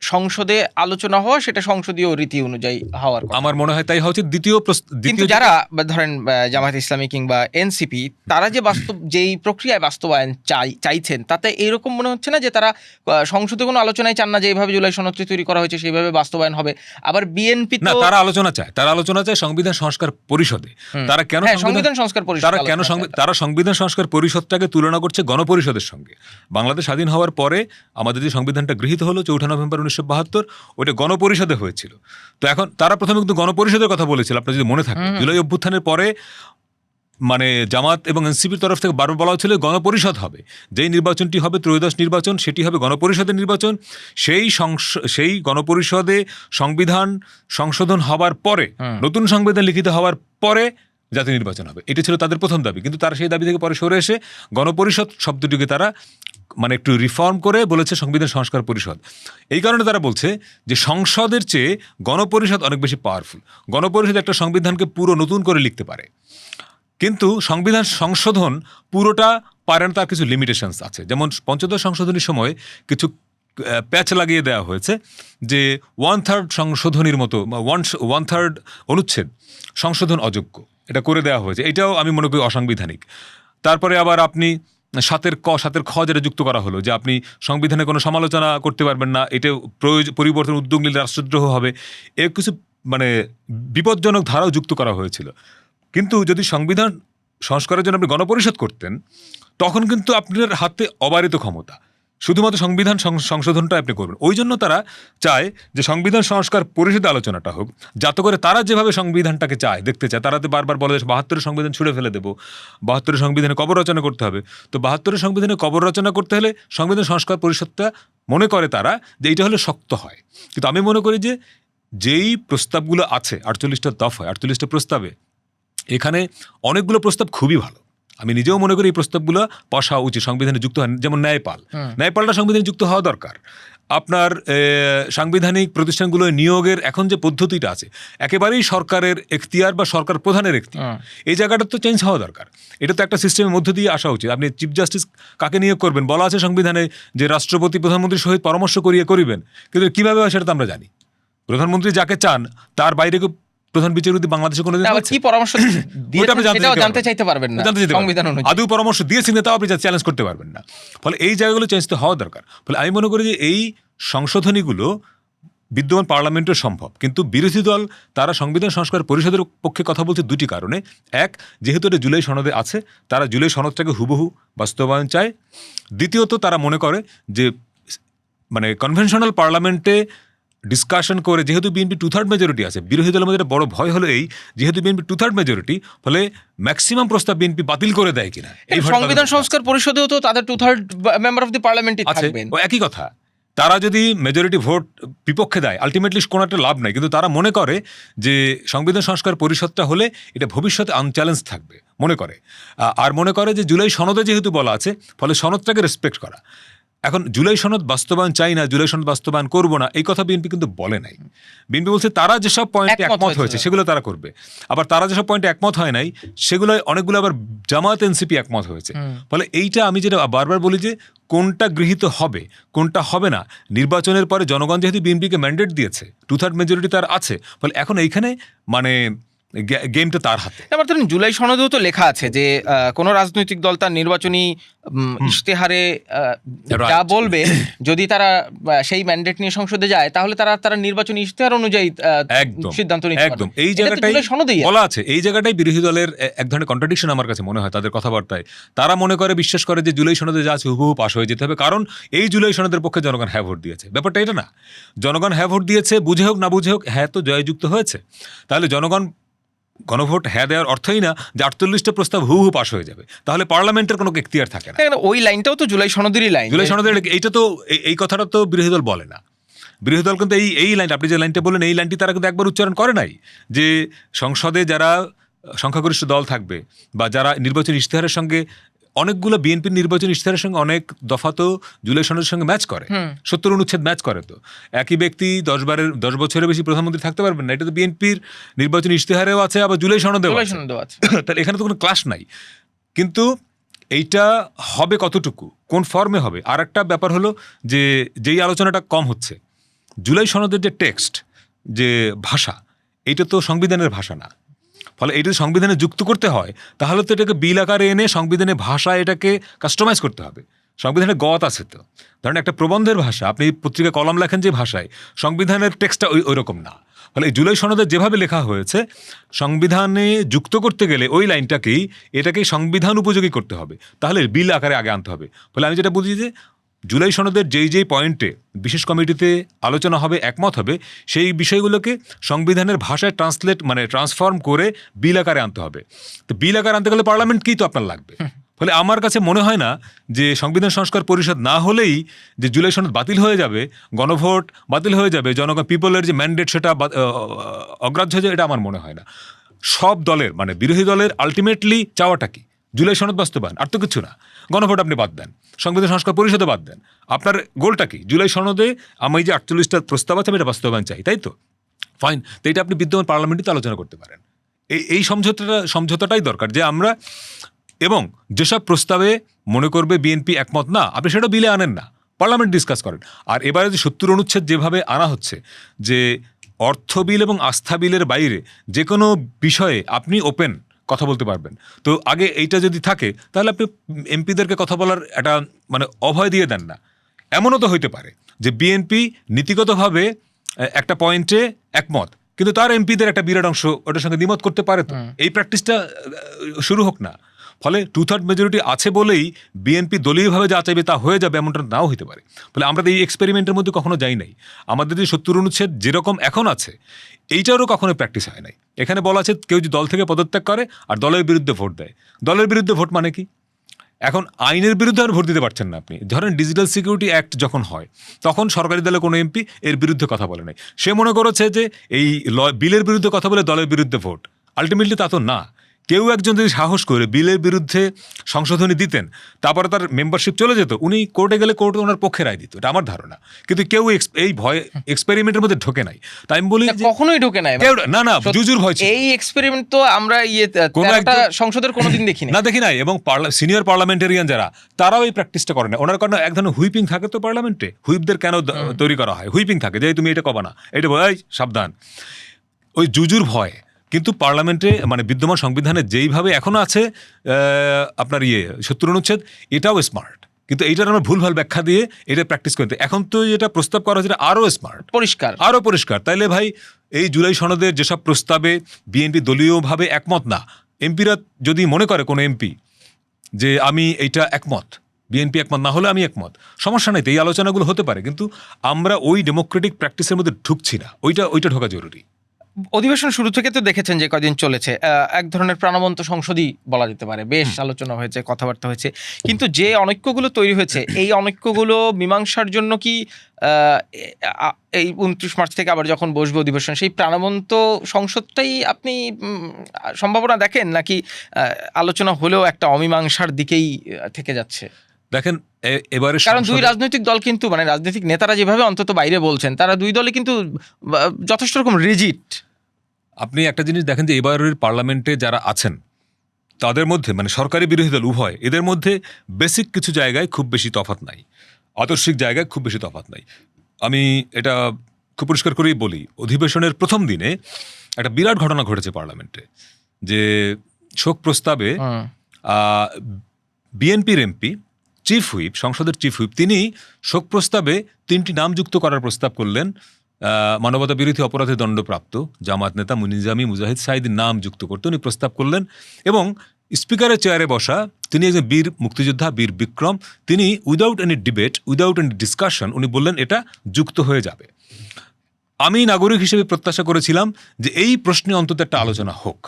সংসদে আলোচনা হওয়া, সেটা সংসদীয় রীতি অনুযায়ী হওয়ার কথা। আমার মনে হয় তাই হচ্ছে। কিন্তু যারা ধরেন জামায়াত ইসলামী কিংবা এনসিপি, তারা যে যেই প্রক্রিয়ায় বাস্তবায়ন চাইছেন, তাতে এরকম মনে হচ্ছে না যে তারা সংসদে কোনো আলোচনায় চান না যে এইভাবে জুলাই সনদটি তৈরি করা হয়েছে সেইভাবে বাস্তবায়ন হবে। আবার বিএনপি না, তারা আলোচনা চায় সংবিধান সংস্কার পরিষদে। তারা কেন সংবিধান সংস্কার পরিষদ, তারা সংবিধান সংস্কার পরিষদটাকে তুলনা করছে গণপরিষদের সঙ্গে। বাংলাদেশ স্বাধীন হওয়ার পরে আমাদের যে সংবিধানটা গৃহীত হলো 4 নভেম্বর 1972, ওইটা গণপরিষদে হয়েছিল। তো এখন তারা প্রথমে কিন্তু গণপরিষদের কথা বলেছিল, আপনার যদি মনে থাকে। জুলাই অভ্যুত্থানের পরে মানে জামাত এবং এনসিপির তরফ থেকে বারবার বলা হচ্ছিল গণপরিষদ হবে, যেই নির্বাচনটি হবে ত্রয়োদশ নির্বাচন, সেটি হবে গণপরিষদের নির্বাচন। সেই গণপরিষদে সংবিধান সংশোধন হওয়ার পরে, নতুন সংবিধান লিখিত হওয়ার পরে জাতীয় নির্বাচন হবে। এটি ছিল তাদের প্রথম দাবি। কিন্তু তারা সেই দাবি থেকে পরে সরে এসে গণপরিষদ শব্দটিকে তারা মানে একটু রিফর্ম করে বলেছে সংবিধান সংস্কার পরিষদ। এই কারণে তারা বলছে যে সংসদের চেয়ে গণপরিষদ অনেক বেশি পাওয়ারফুল। গণপরিষদ একটা সংবিধানকে পুরো নতুন করে লিখতে পারে, কিন্তু সংবিধান সংশোধন পুরোটা পারে না, তার কিছু লিমিটেশনস আছে। যেমন পঞ্চদশ সংশোধনীর সময় কিছু প্যাচ লাগিয়ে দেওয়া হয়েছে যে 1/3 সংশোধনীর মতো 1/3 অনুচ্ছেদ সংশোধন অযোগ্য, এটা করে দেওয়া হয়েছে। এটাও আমি মনে করি অসাংবিধানিক। তারপরে আবার আপনি 7-এর খ যেটা যুক্ত করা হলো, যে আপনি সংবিধানে কোনো সমালোচনা করতে পারবেন না, এটা পরিবর্তন উদ্যোগ নিলে রাষ্ট্রদ্রোহ হবে, এ কিছু মানে বিপজ্জনক ধারাও যুক্ত করা হয়েছিল। কিন্তু যদি সংবিধান সংস্কারের জন্য আপনি গণপরিষদ করতেন, তখন কিন্তু আপনার হাতে অবারিত ক্ষমতা, শুধুমাত্র সংবিধান সংশোধনটা আপনি করবেন। ওই জন্য তারা চায় যে সংবিধান সংস্কার পরিষদে আলোচনাটা হোক, যাতে করে তারা যেভাবে সংবিধানটাকে চায়, দেখতে চায়। তারা তো বারবার বলে 72-এর সংবিধান ছুঁড়ে ফেলে দেবো, 72-এর সংবিধানে কবর রচনা করতে হবে। তো 72-এর সংবিধানে কবর রচনা করতে হলে সংবিধান সংস্কার পরিষদটা মনে করে তারা যে এইটা হলে শক্ত হয়। কিন্তু আমি মনে করি যে যেই প্রস্তাবগুলো আছে 48টা দফায়, 48টা প্রস্তাবে, এখানে অনেকগুলো প্রস্তাব খুবই ভালো। আমি নিজেও মনে করি এই প্রস্তাবগুলো পাস হওয়া উচিত, সংবিধানে যুক্ত হয়। যেমন ন্যায়পালটা সংবিধানে যুক্ত হওয়া দরকার। আপনার সাংবিধানিক প্রতিষ্ঠানগুলো নিয়োগের এখন যে পদ্ধতিটা আছে, একেবারেই সরকারের এখতিয়ার বা সরকার প্রধানের এখতিয়ার, এই জায়গাটা তো চেঞ্জ হওয়া দরকার। এটা তো একটা সিস্টেমের মধ্য দিয়ে আসা উচিত। আপনি চিফ জাস্টিস কাকে নিয়োগ করবেন বলা আছে সংবিধানে যে রাষ্ট্রপতি প্রধানমন্ত্রীর সহিত পরামর্শ করিয়ে করিবেন, কিন্তু কীভাবে হয় সেটা তো আমরা জানি। প্রধানমন্ত্রী যাকে চান তার বাইরে প্রধান বিচারপতি বাংলাদেশে কোনো কি পরামর্শ জানতে চাইতে পারবেন না, সংবিধান অনুযায়ী আদৌ পরামর্শ দিয়েছেন তাও আপনি চ্যালেঞ্জ করতে পারবেন না। ফলে এই জায়গাগুলো চেঞ্জ তো হওয়া দরকার। ফলে আমি মনে করি যে এই সংশোধনীগুলো বিদ্যমান পার্লামেন্টের সম্ভব, কিন্তু বিরোধী দল তারা সংবিধান সংস্কার পরিষদের পক্ষে কথা বলছে দুটি কারণে। এক, যেহেতু এটা জুলাই সনদে আছে, তারা জুলাই সনদটাকে হুবহু বাস্তবায়ন চায়। দ্বিতীয়ত, তারা মনে করে যে মানে কনভেনশনাল পার্লামেন্টে ডিসকাশন করে, যেহেতু বিএনপি 2/3 মেজরিটি আছে, বিরোধী দলের মধ্যে বড় ভয় হলো এই, যেহেতু বিএনপি 2/3 মেজরিটি, ফলে ম্যাক্সিমাম প্রস্তাব বিএনপি বাতিল করে দেয় কিনা। এই সংবিধান সংস্কার পরিষদেও তো তাদের 2/3 মেম্বার অফ দি পার্লামেন্টই থাকবেন। একই কথা, তারা যদি মেজরিটি ভোট বিপক্ষে দেয়, আলটিমেটলি কোনো একটা লাভ নাই। কিন্তু তারা মনে করে যে সংবিধান সংস্কার পরিষদটা হলে এটা ভবিষ্যতে আনচ্যালেঞ্জ থাকবে মনে করে। আর মনে করে যে জুলাই সনদে যেহেতু বলা আছে, ফলে সনদটাকে রেসপেক্ট করা। এখন জুলাই সনদ বাস্তবায়ন চাই না, জুলাই সনদ বাস্তবায়ন করব না, এই কথা বিএনপি কিন্তু বলে নাই। বিএনপি বলছে তারা যেসব পয়েন্টে একমত হয়েছে সেগুলো তারা করবে, আবার তারা যেসব পয়েন্টে একমত হয় নাই সেগুলো অনেকগুলো আবার জামায়াত এনসিপি একমত হয়েছে। ফলে এইটা আমি যেটা বারবার বলি যে কোনটা গৃহীত হবে কোনটা হবে না, নির্বাচনের পরে জনগণ যেহেতু বিএনপিকে ম্যান্ডেট দিয়েছে, 2/3 মেজরিটি তার আছে, ফলে এখন এইখানে মানে গেমটা তার হাতে। এবার ধরুন জুলাই সনদেও তো লেখা আছে যে কোনো রাজনৈতিক দল তার নির্বাচনী ইশতেহারে যা বলবে, যদি তারা সেই ম্যান্ডেট নিয়ে সংসদে যায় তাহলে তারা নির্বাচনী ইশতেহার অনুযায়ী সিদ্ধান্ত নিতে পারবে। একদম এই জায়গাটাই বলা আছে, এই জায়গাটাই বিরোধী দলের এক ধরনের কন্ট্রাডিকশন আমার কাছে মনে হয় তাদের কথাবার্তায়। তারা মনে করে, বিশ্বাস করে যে জুলাই সনদে যা আছে হুবহু পাশ হয়ে যেতে হবে, কারণ এই জুলাই সনদের পক্ষে জনগণ হ্যাঁ ভোট দিয়েছে। ব্যাপারটা এটা না, জনগণ হ্যাঁ ভোট দিয়েছে, বুঝে হোক না বুঝে হোক, হ্যাঁ তো জয়যুক্ত হয়েছে। তাহলে জনগণ গণভোট হ্যাঁ দেওয়ার অর্থই না যে 48টা প্রস্তাব হু পাশ হয়ে যাবে, তাহলে পার্লামেন্টের কোনো এখতিয়ার থাকে না। ওই লাইনটাও তো জুলাই সনদেরই লাইন। জুলাই সনদের এইটা তো, এই কথাটা তো বিরোধী দল বলে না। বিরোধী দল কিন্তু এই লাইন, আপনি যে লাইনটা বললেন, এই লাইনটি তারা কিন্তু একবার উচ্চারণ করে নাই, যে সংসদে যারা সংখ্যাগরিষ্ঠ দল থাকবে বা যারা নির্বাচনী ইশতেহারের সঙ্গে, অনেকগুলো বিএনপির নির্বাচনী ইশতেহারের সঙ্গে অনেক দফা তো জুলাই সনদের সঙ্গে ম্যাচ করে, 70 অনুচ্ছেদ ম্যাচ করে। তো একই ব্যক্তি 10 বছরের বেশি প্রধানমন্ত্রী থাকতে পারবেন না, এটা তো বিএনপির নির্বাচনী ইশতেহারেও আছে, আবার জুলাই সনদেও আছে। তাহলে এখানে তো কোনো ক্লাশ নাই। কিন্তু এইটা হবে কতটুকু, কোন ফর্মে হবে, আর একটা ব্যাপার হলো যে যেই আলোচনাটা কম হচ্ছে, জুলাই সনদের যে টেক্সট, যে ভাষা, এইটা তো সংবিধানের ভাষা না। ফলে এটা যদি সংবিধানে যুক্ত করতে হয় তাহলে তো এটাকে বিল আকারে এনে সংবিধানে ভাষা এটাকে কাস্টমাইজ করতে হবে। সংবিধানের গত আছে তো, ধরেন একটা প্রবন্ধের ভাষা, আপনি পত্রিকা কলম লেখেন যে ভাষায়, সংবিধানের টেক্সটটা ওই রকম না। ফলে এই জুলাই সনদে যেভাবে লেখা হয়েছে, সংবিধানে যুক্ত করতে গেলে ওই লাইনটাকেই এটাকেই সংবিধান উপযোগী করতে হবে, তাহলে বিল আকারে আগে আনতে হবে। ফলে আমি যেটা বুঝি যে জুলাই সনদের যেই পয়েন্টে বিশেষ কমিটিতে আলোচনা হবে, একমত হবে, সেই বিষয়গুলোকে সংবিধানের ভাষায় ট্রান্সফর্ম করে বিল আকারে আনতে হবে। তো বিল আকারে আনতে গেলে পার্লামেন্টকেই তো আপনার লাগবে। ফলে আমার কাছে মনে হয় না যে সংবিধান সংস্কার পরিষদ না হলেই যে জুলাই সনদ বাতিল হয়ে যাবে, গণভোট বাতিল হয়ে যাবে, জনগণ পিপলের যে ম্যান্ডেট সেটা অগ্রাহ্য হয়ে যাবে, এটা আমার মনে হয় না। সব দলের বিরোধী দলের আলটিমেটলি চাওয়াটা কি? জুলাই সনদ বাস্তবায়ন, আর তো কিছু না। গণভোট আপনি বাদ দেন, সংবিধান সংস্কার পরিষদে বাদ দেন, আপনার গোলটা কি? জুলাই সনদে আমি যে 48টা প্রস্তাব আছে আমি এটা বাস্তবায়ন চাই, তাই তো ফাইন। তো এটা আপনি বিদ্যমান পার্লামেন্টে আলোচনা করতে পারেন। এই সমঝোতাটাই দরকার, যে আমরা, এবং যেসব প্রস্তাবে মনে করবে বিএনপি একমত না, আপনি সেটা বিলে আনেন না, পার্লামেন্ট ডিসকাস করেন। আর এবারে যে 70 অনুচ্ছেদ যেভাবে আনা হচ্ছে, যে অর্থ বিল এবং আস্থা বিলের বাইরে যে কোনো বিষয়ে আপনি ওপেন কথা বলতে পারবেন, তো আগে এইটা যদি থাকে তাহলে আপনি এমপিদেরকে কথা বলার একটা অভয় দিয়ে দেন না। এমনও তো হইতে পারে যে বিএনপি নীতিগতভাবে একটা পয়েন্টে একমত, কিন্তু তার এমপিদের একটা বিরাট অংশ ওটার সঙ্গে দ্বিমত করতে পারে। তো এই প্র্যাকটিসটা শুরু হোক না। ফলে 2/3 মেজরিটি আছে বলেই বিএনপি দলীয়ভাবে যা চাইবে তা হয়ে যাবে, এমনটা নাও হতে পারে। ফলে আমরা এই এক্সপেরিমেন্টের মধ্যে কখনো যাই নাই। আমাদের যে 70 অনুচ্ছেদ যেরকম এখন আছে, এইটারও কখনো প্র্যাকটিস হয় নাই। এখানে বলা আছে কেউ যদি দল থেকে পদত্যাগ করে আর দলের বিরুদ্ধে ভোট দেয়, দলের বিরুদ্ধে ভোট মানে কি? এখন আইনের বিরুদ্ধে আর ভোট দিতে পারছেন না আপনি। ধরেন ডিজিটাল সিকিউরিটি অ্যাক্ট যখন হয়, তখন সরকারি দলের কোনো এমপি এর বিরুদ্ধে কথা বলে নাই, সে মনে করেছে যে এই বিলের বিরুদ্ধে কথা বলে দলের বিরুদ্ধে ভোট। আলটিমেটলি তা তো না। কেউ একজন যদি সাহস করে বিলের বিরুদ্ধে সংশোধনী দিতেন, তারপরে তার মেম্বারশিপ চলে যেত, উনি কোর্টে গেলে কোর্ট ওনার পক্ষে রায় দিত, এটা আমার ধারণা। কিন্তু কেউ এই ভয় এক্সপেরিমেন্টের মধ্যে ঢোকে নাই। তাই আমি বলি কখনোই ঢোকে নাই, না জুজুর ভয়। এই এক্সপেরিমেন্ট তো আমরা সংসদের কোনোদিন দেখি নাই। এবং সিনিয়র পার্লামেন্টারিয়ান যারা, তারাও এই প্র্যাকটিসটা করে না। ওনার কারণে এক ধরনের হুইপিং থাকে তো পার্লামেন্টে। হুইপদের কেন তৈরি করা হয়? হুইপিং থাকে যে তুমি এটা কবা না, এটা ভয়, সাবধান, ওই জুজুর ভয়। কিন্তু পার্লামেন্টে বিদ্যমান সংবিধানে যেইভাবে এখনো আছে আপনার 70 অনুচ্ছেদ, এটাও স্মার্ট। কিন্তু এইটার আমরা ভুলভাল ব্যাখ্যা দিয়ে এটা প্র্যাকটিস করতে, এখন তো যেটা প্রস্তাব করা হচ্ছে আরও স্মার্ট, আরও পরিষ্কার। তাইলে ভাই, এই জুলাই সনদের যেসব প্রস্তাবে বিএনপি দলীয়ভাবে একমত না, এমপিরা যদি মনে করে কোনো এমপি যে আমি এইটা একমত, বিএনপি একমত না হলে আমি একমত, সমস্যা নেই, এই আলোচনাগুলো হতে পারে। কিন্তু আমরা ওই ডেমোক্রেটিক প্র্যাকটিসের মধ্যে ঢুকছি না, ওইটা ঢোকা জরুরি। অধিবেশন শুরু থেকে তো দেখেছেন যে কদিন চলেছে, এক ধরনের প্রাণবন্ত সংসদই বলা যেতে পারে। বেশ আলোচনা হয়েছে, কথাবার্তা হয়েছে, কিন্তু যে অনৈক্যগুলো তৈরি হয়েছে, এই অনৈক্যগুলো মীমাংসার জন্য কি এই 29 মার্চ থেকে আবার যখন বসবে অধিবেশন, সেই প্রাণবন্ত সংসদটাই আপনি সম্ভাবনা দেখেন, নাকি আলোচনা হলেও একটা অমীমাংসার দিকেই থেকে যাচ্ছে? দেখেন, এবারে কারণ দুই রাজনৈতিক দল কিন্তু মানে রাজনৈতিক নেতারা যেভাবে অন্তত বাইরে বলছেন, তারা দুই দলে কিন্তু যথেষ্ট রকম রিজিড। আপনি একটা জিনিস দেখেন যে এবারের পার্লামেন্টে যারা আছেন তাদের মধ্যে মানে সরকারি বিরোধী দল উভয়, এদের মধ্যে বেসিক কিছু জায়গায় খুব বেশি তফাৎ নাই, আদর্শিক জায়গায় খুব বেশি তফাৎ নাই। আমি এটা খুব পরিষ্কার করেই বলি, অধিবেশনের প্রথম দিনে একটা বিরাট ঘটনা ঘটেছে পার্লামেন্টে, যে শোক প্রস্তাবে বিএনপির এমপি চিফ হুইপ, সংসদের চিফ হুইপ, তিনি শোক প্রস্তাবে 3টি নাম যুক্ত করার প্রস্তাব করলেন। মানবতা বিরোধী অপরাধে দণ্ডপ্রাপ্ত জামাত নেতা নিজামী মুজাহিদ সাঈদীর নাম যুক্ত করতে উনি প্রস্তাব করলেন, এবং স্পিকারের চেয়ারে বসা তিনি একজন বীর মুক্তিযোদ্ধা, বীর বিক্রম, তিনি without any debate, without any discussion উনি বললেন এটা যুক্ত হয়ে যাবে। আমি নাগরিক হিসেবে প্রত্যাশা করেছিলাম যে এই প্রশ্নে অন্তত একটা আলোচনা হোক,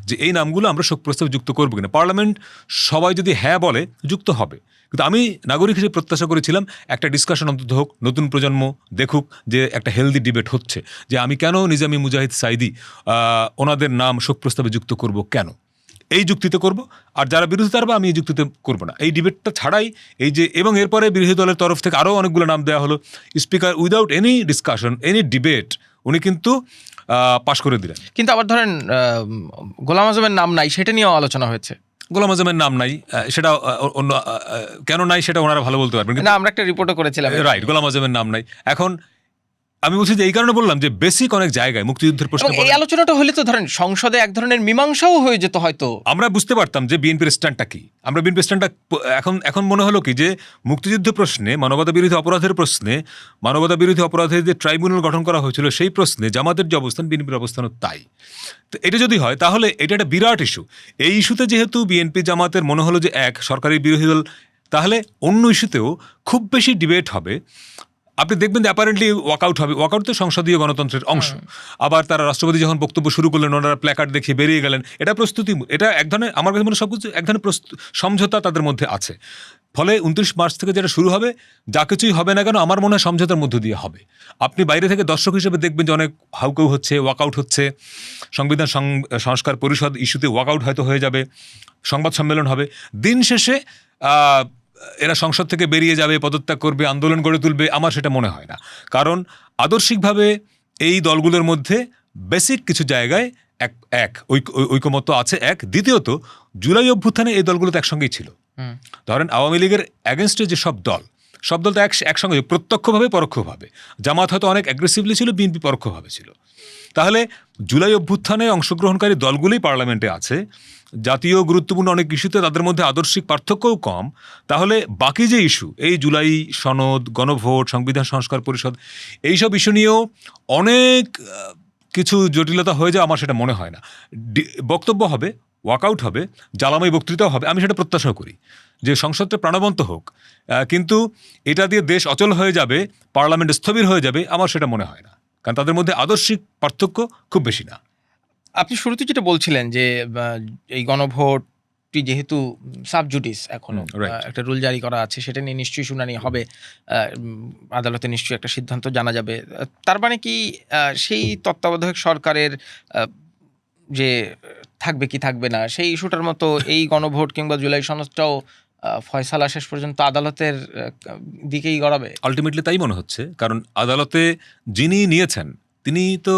যে এই নামগুলো আমরা শোক প্রস্তাবে যুক্ত করবো কিনা। পার্লামেন্ট সবাই যদি হ্যাঁ বলে যুক্ত হবে, কিন্তু আমি নাগরিক হিসেবে প্রত্যাশা করেছিলাম একটা ডিসকাশন অন্তত হোক, নতুন প্রজন্ম দেখুক যে একটা হেলদি ডিবেট হচ্ছে, যে আমি কেন নিজামী মুজাহিদ সাঈদী ওনাদের নাম শোক প্রস্তাবে যুক্ত করব, কেন এই যুক্তিতে করব, আর যারা বিরোধী তারা আমি এই যুক্তিতে করবো না, এই ডিবেটটা ছাড়াই এই যে। এবং এরপরে বিরোধী দলের তরফ থেকে আরও অনেকগুলো নাম দেওয়া হলো, speaker without any discussion, any debate উনি কিন্তু পাশ করে দিলেন। কিন্তু আবার ধরেন গোলাম আজমের নাম নাই, সেটা নিয়েও আলোচনা হয়েছে। গোলাম আজমের নাম নাই, সেটা অন্য কেন নাই সেটা ওনারা ভালো বলতে পারবেন, না আমরা একটা রিপোর্টও করেছিলাম। রাইট, গোলাম আজমের নাম নাই। এখন আমি বলছি যে এই কারণে বললাম যে বেসিক অনেক জায়গায় মুক্তিযুদ্ধের প্রশ্ন, এই আলোচনাটা হলে তো ধরেন সংসদে এক ধরনের মীমাংসাও হয়ে যেত হয়তো, আমরা বুঝতে পারতাম যে বিএনপির স্ট্যান্ডটা কি। আমরা বিএনপির স্ট্যান্ডটা এখন মনে হলো কি যে মুক্তিযুদ্ধ প্রশ্নে, মানবতা বিরোধী অপরাধের প্রশ্নে, মানবতা বিরোধী অপরাধের যে ট্রাইব্যুনাল গঠন করা হয়েছিল সেই প্রশ্নে জামাতের যে অবস্থান, বিএনপির অবস্থানও তাই। তো এটা যদি হয় তাহলে এটা একটা বিরাট ইস্যু। এই ইস্যুতে যেহেতু বিএনপি জামাতের মনে হলো যে এক সরকারি বিরোধী দল, তাহলে অন্য ইস্যুতেও খুব বেশি ডিবেট হবে। আপনি দেখবেন যে অ্যাপারেন্টলি ওয়াকআউট হবে, ওয়াকআউট তো সংসদীয় গণতন্ত্রের অংশ। আবার তারা রাষ্ট্রপতি যখন বক্তব্য শুরু করলেন, ওনারা প্ল্যাকার্ড দেখিয়ে বেরিয়ে গেলেন, এটা প্রস্তুতি, এটা এক ধরনের, আমার কাছে মনে হয় সবকিছু এক ধরনের সমঝোতা তাদের মধ্যে আছে। ফলে 29 মার্চ থেকে যেটা শুরু হবে, যা কিছুই হবে না কেন আমার মনে হয় সমঝোতার মধ্য দিয়ে হবে। আপনি বাইরে থেকে দর্শক হিসেবে দেখবেন যে অনেক হাউকাউ হচ্ছে, ওয়াকআউট হচ্ছে, সংবিধান সংস্কার পরিষদ ইস্যুতে ওয়াকআউট হয়তো হয়ে যাবে, সংবাদ সম্মেলন হবে, দিন শেষে এরা সংসদ থেকে বেরিয়ে যাবে, পদত্যাগ করবে, আন্দোলন গড়ে তুলবে, আমার সেটা মনে হয় না। কারণ আদর্শিকভাবে এই দলগুলোর মধ্যে বেসিক কিছু জায়গায় এক ঐকমত্য আছে। এক, দ্বিতীয়ত জুলাই অভ্যুত্থানে এই দলগুলো তো একসঙ্গেই ছিল। ধরেন আওয়ামী লীগের অ্যাগেনস্টে যে সব দল তো একসঙ্গে, প্রত্যক্ষভাবে পরোক্ষভাবে। জামাত হয়তো অনেক অ্যাগ্রেসিভলি ছিল, বিএনপি পরোক্ষভাবে ছিল। তাহলে জুলাই অভ্যুত্থানে অংশগ্রহণকারী দলগুলোই পার্লামেন্টে আছে, জাতীয় গুরুত্বপূর্ণ অনেক ইস্যুতে তাদের মধ্যে আদর্শিক পার্থক্যও কম। তাহলে বাকি যে ইস্যু, এই জুলাই সনদ, গণভোট, সংবিধান সংস্কার পরিষদ, এইসব ইস্যু নিয়েও অনেক কিছু জটিলতা হয়ে যায়, আমার সেটা মনে হয় না। বক্তব্য হবে, ওয়াকআউট হবে, জ্বালাময় বক্তৃতাও হবে, আমি সেটা প্রত্যাশা করি যে সংসদটা প্রাণবন্ত হোক, কিন্তু এটা দিয়ে দেশ অচল হয়ে যাবে, পার্লামেন্ট স্থবির হয়ে যাবে, আমার সেটা মনে হয় না। কারণ তাদের মধ্যে আদর্শিক পার্থক্য খুব বেশি না। আপনি শুরুতে যেটা বলছিলেন যে এই গণভোটটি যেহেতু সাবজুডিস এখনো, একটা রুল জারি করা আছে, সেটা নিয়ে নিশ্চয়ই শুনানি হবে, আদালতে নিশ্চয়ই একটা সিদ্ধান্ত জানা যাবে। তার মানে কি সেই তত্ত্বাবধায়ক সরকারের যে থাকবে কি থাকবে না সেই ইস্যুটার মতো এই গণভোট কিংবা জুলাই সনদটাও ফয়সালা শেষ পর্যন্ত আদালতের দিকেই গড়াবে? আলটিমেটলি তাই মনে হচ্ছে, কারণ আদালতে যিনি নিয়েছেন তিনি তো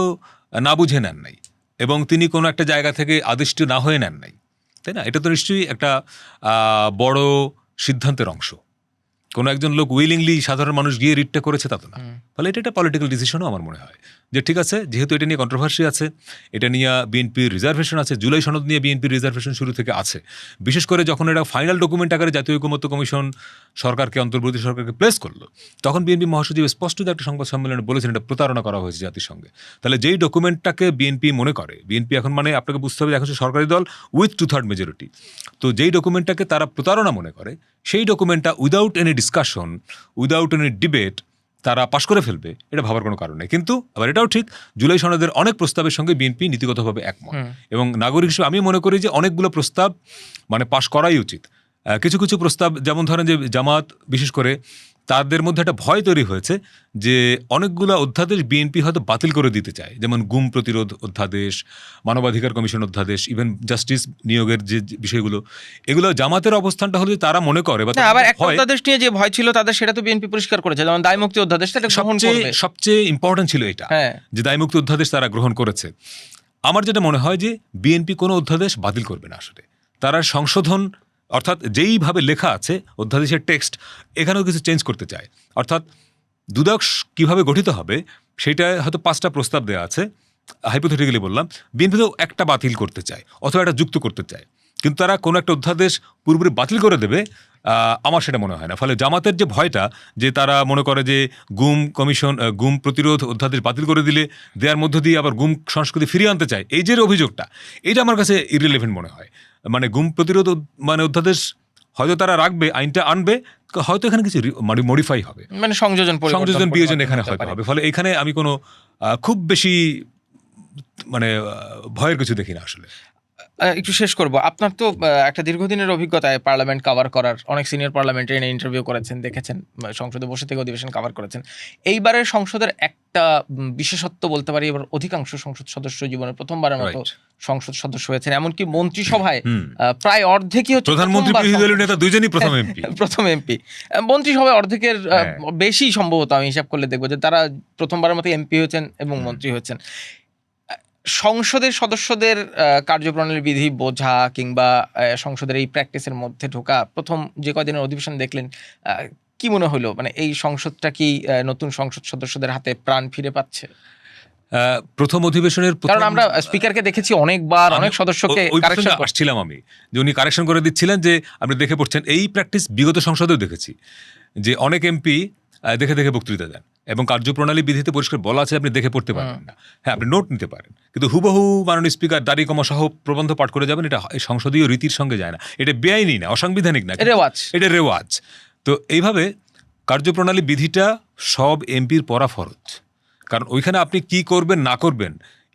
না বুঝে নেন নাই, এবং তিনি কোনো একটা জায়গা থেকে আদিষ্ট না হয়ে নেন নাই, তাই না? এটা তো নিশ্চয়ই একটা বড় সিদ্ধান্তের অংশ। কোনো একজন লোক উইলিংলি সাধারণ মানুষ গিয়ে রিটটা করেছে তা তো না। ফলে এটা একটা পলিটিক্যাল ডিসিশনও আমার মনে হয় যে ঠিক আছে, যেহেতু এটা নিয়ে কন্ট্রোভার্সি আছে, এটা নিয়ে বিএনপির রিজার্ভেশন আছে, জুলাই সনদ নিয়ে বিএনপির রিজার্ভেশন শুরু থেকে আছে, বিশেষ করে যখন এটা ফাইনাল ডকুমেন্ট আকারে জাতীয় ঐকমত্য কমিশন সরকারকে, অন্তর্বর্তী সরকারকে প্লেস করলো, তখন বিএনপি মহাসচিব স্পষ্ট একটা সংবাদ সম্মেলনে বলেছেন এটা প্রতারণা করা হয়েছে জাতিসংঘে। তাহলে যেই ডকুমেন্টটাকে বিএনপি মনে করে, বিএনপি এখন মানে আপনাকে বুঝতে হবে এখন সরকারি দল উইথ 2/3 মেজরিটি, তো যেই ডকুমেন্টটাকে তারা প্রতারণা মনে করে, সেই ডকুমেন্টটা without any discussion, without any debate তারা পাশ করে ফেলবে, এটা ভাবার কোনো কারণ নেই। কিন্তু আবার এটাও ঠিক, জুলাই সনদের অনেক প্রস্তাবের সঙ্গে বিএনপি নীতিগতভাবে একমত, এবং নাগরিক হিসেবে আমি মনে করি যে অনেকগুলো প্রস্তাব মানে পাশ করাই উচিত। কিছু কিছু প্রস্তাব, যেমন ধরেন যে জামাত বিশেষ করে তাদের মধ্যে একটা ভয় তৈরি হয়েছে যে অনেকগুলো অধ্যাদেশ বিএনপি হয়তো বাতিল করে দিতে চায়, যেমন গুম প্রতিরোধ অধ্যাদেশ, মানবাধিকার কমিশন অধ্যাদেশ, ইভেন জাস্টিস নিয়োগের যে বিষয়গুলো, এগুলো জামাতের অবস্থানটা হলে তারা মনে করে বা না, আবার একটা অধ্যাদেশ নিয়ে যে ভয় ছিল তাদের, সেটা তো বিএনপি পরিষ্কার করেছে, যেমন দায়মুক্তি অধ্যাদেশ, সেটা গ্রহণ করবে। সবচেয়ে ইম্পর্টেন্ট ছিল এটা, হ্যাঁ, যে দায়মুক্তি অধ্যাদেশ তারা গ্রহণ করেছে। আমার যেটা মনে হয় যে বিএনপি কোনো অধ্যাদেশ বাতিল করবে না, আসলে তারা সংশোধন, অর্থাৎ যেইভাবে লেখা আছে অধ্যাদেশের টেক্সট, এখানেও কিছু চেঞ্জ করতে চায়। অর্থাৎ দুদক কিভাবে গঠিত হবে সেটা হয়তো 5টা প্রস্তাব দেওয়া আছে, হাইপোথেটিক্যালি বললাম। বিএনপি তো একটা বাতিল করতে চায় অথবা একটা যুক্ত করতে চায়, কিন্তু তারা কোনো একটা অধ্যাদেশ পুরোপুরি বাতিল করে দেবে আমার সেটা মনে হয় না। ফলে জামাতের যে ভয়টা, যে তারা মনে করে যে গুম প্রতিরোধ অধ্যাদেশ বাতিল করে দিলে দেওয়ার মধ্য দিয়ে আবার গুম সংস্কৃতি ফিরিয়ে আনতে চায়, এই যে অভিযোগটা, এটা আমার কাছে ইরিলেভেন্ট মনে হয়। মানে গুম প্রতিরোধ অধ্যাদেশ হয়তো তারা রাখবে, আইনটা আনবে, হয়তো এখানে কিছু মডিফাই হবে, মানে সংযোজন বিয়োজন এখানে হয়তো হবে। ফলে এখানে আমি কোনো খুব বেশি ভয়ের কিছু দেখি না আসলে। একটু শেষ করব, আপনার তো একটা দীর্ঘদিনের অভিজ্ঞতায় পার্লামেন্ট কভার করার, অনেক সিনিয়র পার্লামেন্টে এনে ইন্টারভিউ করেছেন, দেখেছেন, সংসদে বসে থেকে অধিবেশন কভার করেছেন। এইবারের সংসদের একটা বিশেষত্ব বলতে পারি, এবার অধিকাংশ সংসদ সদস্য জীবনের প্রথমবারের মতো সংসদ সদস্য হয়েছেন, এমনকি মন্ত্রিসভায় প্রায় অর্ধেকই হচ্ছে প্রধানমন্ত্রী নেতা দুইজনই প্রথম এমপি। মন্ত্রিসভায় অর্ধেকের বেশি সম্ভবত, আমি হিসাব করলে দেখবো যে তারা প্রথমবারের মতো এমপি হয়েছেন এবং মন্ত্রী হয়েছেন। সংসদের সদস্যদের কার্যপ্রণালী বিধি বোঝা কিংবা সংসদের এই প্র্যাকটিসের মধ্যে ঢোকা, প্রথম যে কয়দিনের অধিবেশন দেখলেন, কি মনে হলো? মানে এই সংসদটা কি নতুন সংসদ সদস্যদের হাতে প্রাণ ফিরে পাচ্ছে? প্রথম অধিবেশনের, কারণ আমরা স্পিকারকে দেখেছি অনেকবার অনেক সদস্যকে কারেকশন আসছিলাম আমি, যে উনি কারেকশন করে দিচ্ছিলেন, যে আপনি দেখে পড়ছেন। এই প্র্যাকটিস বিগত সংসদেও দেখেছি, যে অনেক এমপি দেখে দেখে বক্তৃতা দেন এবং কার্যপ্রণালী বিধিতে পরিষ্কার বলা আছে আপনি দেখে পড়তে পারেন না। হ্যাঁ, আপনি নোট নিতে পারেন, কিন্তু হুবহু মাননীয় স্পিকার দাড়ি কমা সহ প্রবন্ধ পাঠ করে যাবেন, এটা সংসদীয় রীতির সঙ্গে যায় না, এটা বেআইনি না, অসাংবিধানিক না, এটা রেওয়াজ। তো এইভাবে কার্যপ্রণালী বিধিটা সব এমপির পড়া ফরজ, কারণ ওইখানে আপনি কি করবেন না করবেন,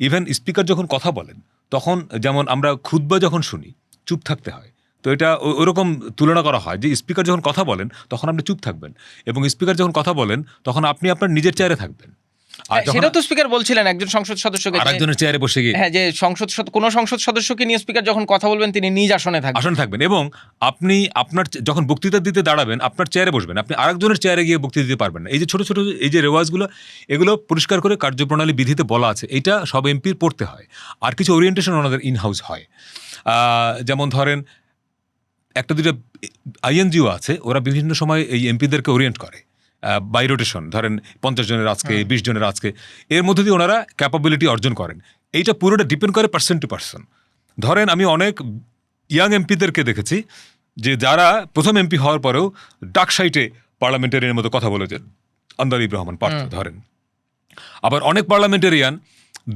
ইভেন স্পিকার যখন কথা বলেন তখন, যেমন আমরা খুতবা যখন শুনি চুপ থাকতে হয়, তো এটা ওরকম তুলনা করা হয় যে স্পিকার যখন কথা বলেন তখন আপনি চুপ থাকবেন, এবং স্পিকার যখন কথা বলেন তখন আপনি আপনার নিজের চেয়ারে থাকবেন। সেটা তো স্পিকার বলছিলেন একজন সংসদ সদস্যকে, আরেকজনের চেয়ারে বসে গিয়ে, হ্যাঁ, যে কোন সংসদ সদস্যকে নিয়ে স্পিকার যখন কথা বলবেন তিনি নিজ আসনে থাকবেন, এবং আপনি আপনার যখন বক্তৃতা দিতে দাঁড়াবেন আপনার চেয়ারে বসবেন, আপনি আরেকজনের চেয়ারে গিয়ে বক্তৃতা দিতে পারবেন না। এই যে ছোট ছোট এই যে রেওয়াজগুলো, এগুলো পরিষ্কার করে কার্যপ্রণালী বিধিতে বলা আছে, এটা সব এমপির পড়তে হয়। আর কিছু ওরিয়েন্টেশন ওনাদের ইনহাউস হয়, যেমন ধরেন একটা দুটো আইএনজিও আছে, ওরা বিভিন্ন সময় এই এমপিদেরকে ওরিয়েন্ট করে বাই রোটেশন, ধরেন 50 জনের আজকে, 20 জনের আজকে, এর মধ্যে দিয়ে ওনারা ক্যাপাবিলিটি অর্জন করেন। এইটা পুরোটা ডিপেন্ড করে পার্সন টু পার্সন। ধরেন আমি অনেক ইয়াং এমপিদেরকে দেখেছি যে যারা প্রথম এমপি হওয়ার পরেও ডাক সাইটে পার্লামেন্টারিয়ানের মতো কথা বলেছেন, আন্দালিব রহমান পার্থ ধরেন। আবার অনেক পার্লামেন্টারিয়ান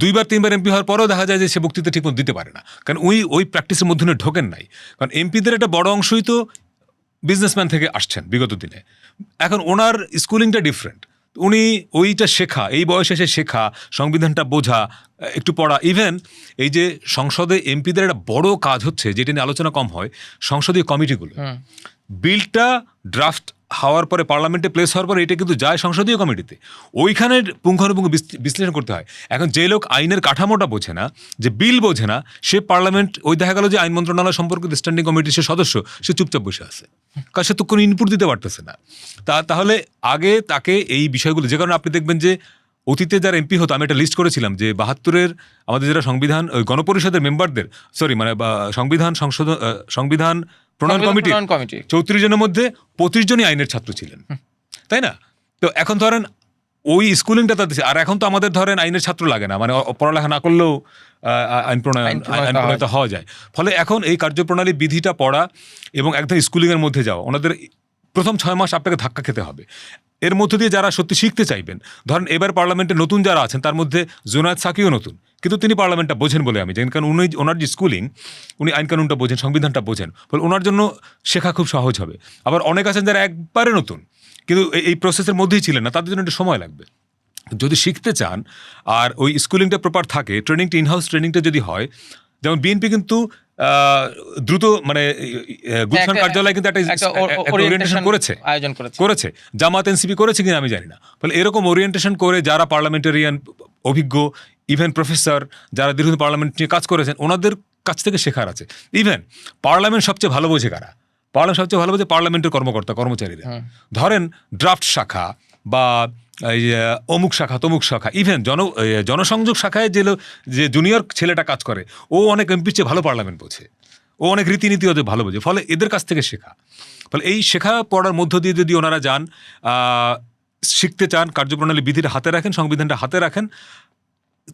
2-3বার এমপি হওয়ার পরেও দেখা যায় যে সে বক্তৃতা ঠিকমতো দিতে পারে না, কারণ ওই প্র্যাকটিসের মধ্যে ঢোকেন নাই। কারণ এমপিদের একটা বড় অংশই তো বিজনেসম্যান থেকে আসছেন বিগত দিনে, এখন ওনার স্কুলিংটা ডিফারেন্ট, উনি ওইটা শেখা, এই বয়সে এসে শেখা, সংবিধানটা বোঝা, একটু পড়া। ইভেন এই যে সংসদে এমপিদের একটা বড় কাজ হচ্ছে, যেটা নিয়ে আলোচনা কম হয়, সংসদীয় কমিটিগুলো, বিলটা ড্রাফট হওয়ার পরে পার্লামেন্টে প্লেস হওয়ার পরে এটা কিন্তু যায় সংসদীয় কমিটিতে, ওইখানে পুঙ্খানুপুঙ্খ বিশ্লেষণ করতে হয়। এখন যে লোক আইনের কাঠামোটা বোঝে না, যে বিল বোঝে না, সে পার্লামেন্ট, ওই দেখা গেল যে আইন মন্ত্রণালয় সম্পর্কিত স্ট্যান্ডিং কমিটির সে সদস্য, সে চুপচাপ বসে আছে, কারণ সে তো কোনো ইনপুট দিতে পারতেছে না। তাহলে আগে তাকে এই বিষয়গুলো, যে কারণে আপনি দেখবেন যে অতীতে যারা এমপি হতো, আমি একটা লিস্ট করেছিলাম যে 72-এর আমাদের যারা সংবিধান ওই গণপরিষদের মেম্বারদের, সংবিধান প্রণয়ন কমিটি 34 জনের মধ্যে 25 জনই আইনের ছাত্র ছিলেন, তাই না? তো এখন ধরেন ওই স্কুলিংটা তাদের, আর এখন তো আমাদের ধরেন আইনের ছাত্র লাগে না, মানে পড়ালেখা না করলেও আইন প্রণয়ন হওয়া যায়। ফলে এখন এই কার্যপ্রণালী বিধিটা পড়া এবং একদম স্কুলিংয়ের মধ্যে যাওয়া, ওনাদের প্রথম 6 মাস আপনাকে ধাক্কা খেতে হবে। এর মধ্যে দিয়ে যারা সত্যি শিখতে চাইবেন, ধরেন এবার পার্লামেন্টে নতুন যারা আছেন তার মধ্যে জোনায়েদ সাকিও নতুন, কিন্তু তিনি পার্লামেন্টটা বোঝেন বলে আমি জানি, কারণ ওনার যে স্কুলিং, উনি আইন কানুনটা বোঝেন, সংবিধানটা বোঝেন, ফলে ওনার জন্য শেখা খুব সহজ হবে। আবার অনেক আছেন যারা একবারে নতুন, কিন্তু এই প্রসেসের মধ্যেই ছিলেন না, তাদের জন্য একটু সময় লাগবে। যদি শিখতে চান আর ওই স্কুলিংটা প্রপার থাকে, ট্রেনিংটা ইনহাউস ট্রেনিংটা যদি হয়, যেমন বিএনপি কিন্তু দ্রুত মানে গুলশান কার্যালয় কিন্তু একটা ওরিয়েন্টেশন আয়োজন করেছে, জামাত এনসিপি করেছে কিনা আমি জানি না। ফলে এরকম ওরিয়েন্টেশন করে যারা পার্লামেন্টারিয়ান অভিজ্ঞ, ইভেন প্রফেসর যারা দীর্ঘদিন পার্লামেন্ট নিয়ে কাজ করেছেন, ওনাদের কাছ থেকে শেখার আছে। ইভেন পার্লামেন্ট সবচেয়ে ভালো বোঝে কারা? পার্লামেন্ট সবচেয়ে ভালো বোঝে পার্লামেন্টের কর্মকর্তা কর্মচারীরা। ধরেন ড্রাফট শাখা বা অমুক শাখা তমুক শাখা, ইভেন জনসংযোগ শাখায় যে জুনিয়র ছেলেটা কাজ করে, ও অনেক এমপির চেয়ে ভালো পার্লামেন্ট বোঝে, ও অনেক রীতিনীতি ওদের ভালো বোঝে। ফলে এদের কাছ থেকে শেখা, ফলে এই শেখা পড়ার মধ্য দিয়ে যদি ওনারা যান, শিখতে চান, কার্যপ্রণালী বিধিটা হাতে রাখেন, সংবিধানটা হাতে রাখেন,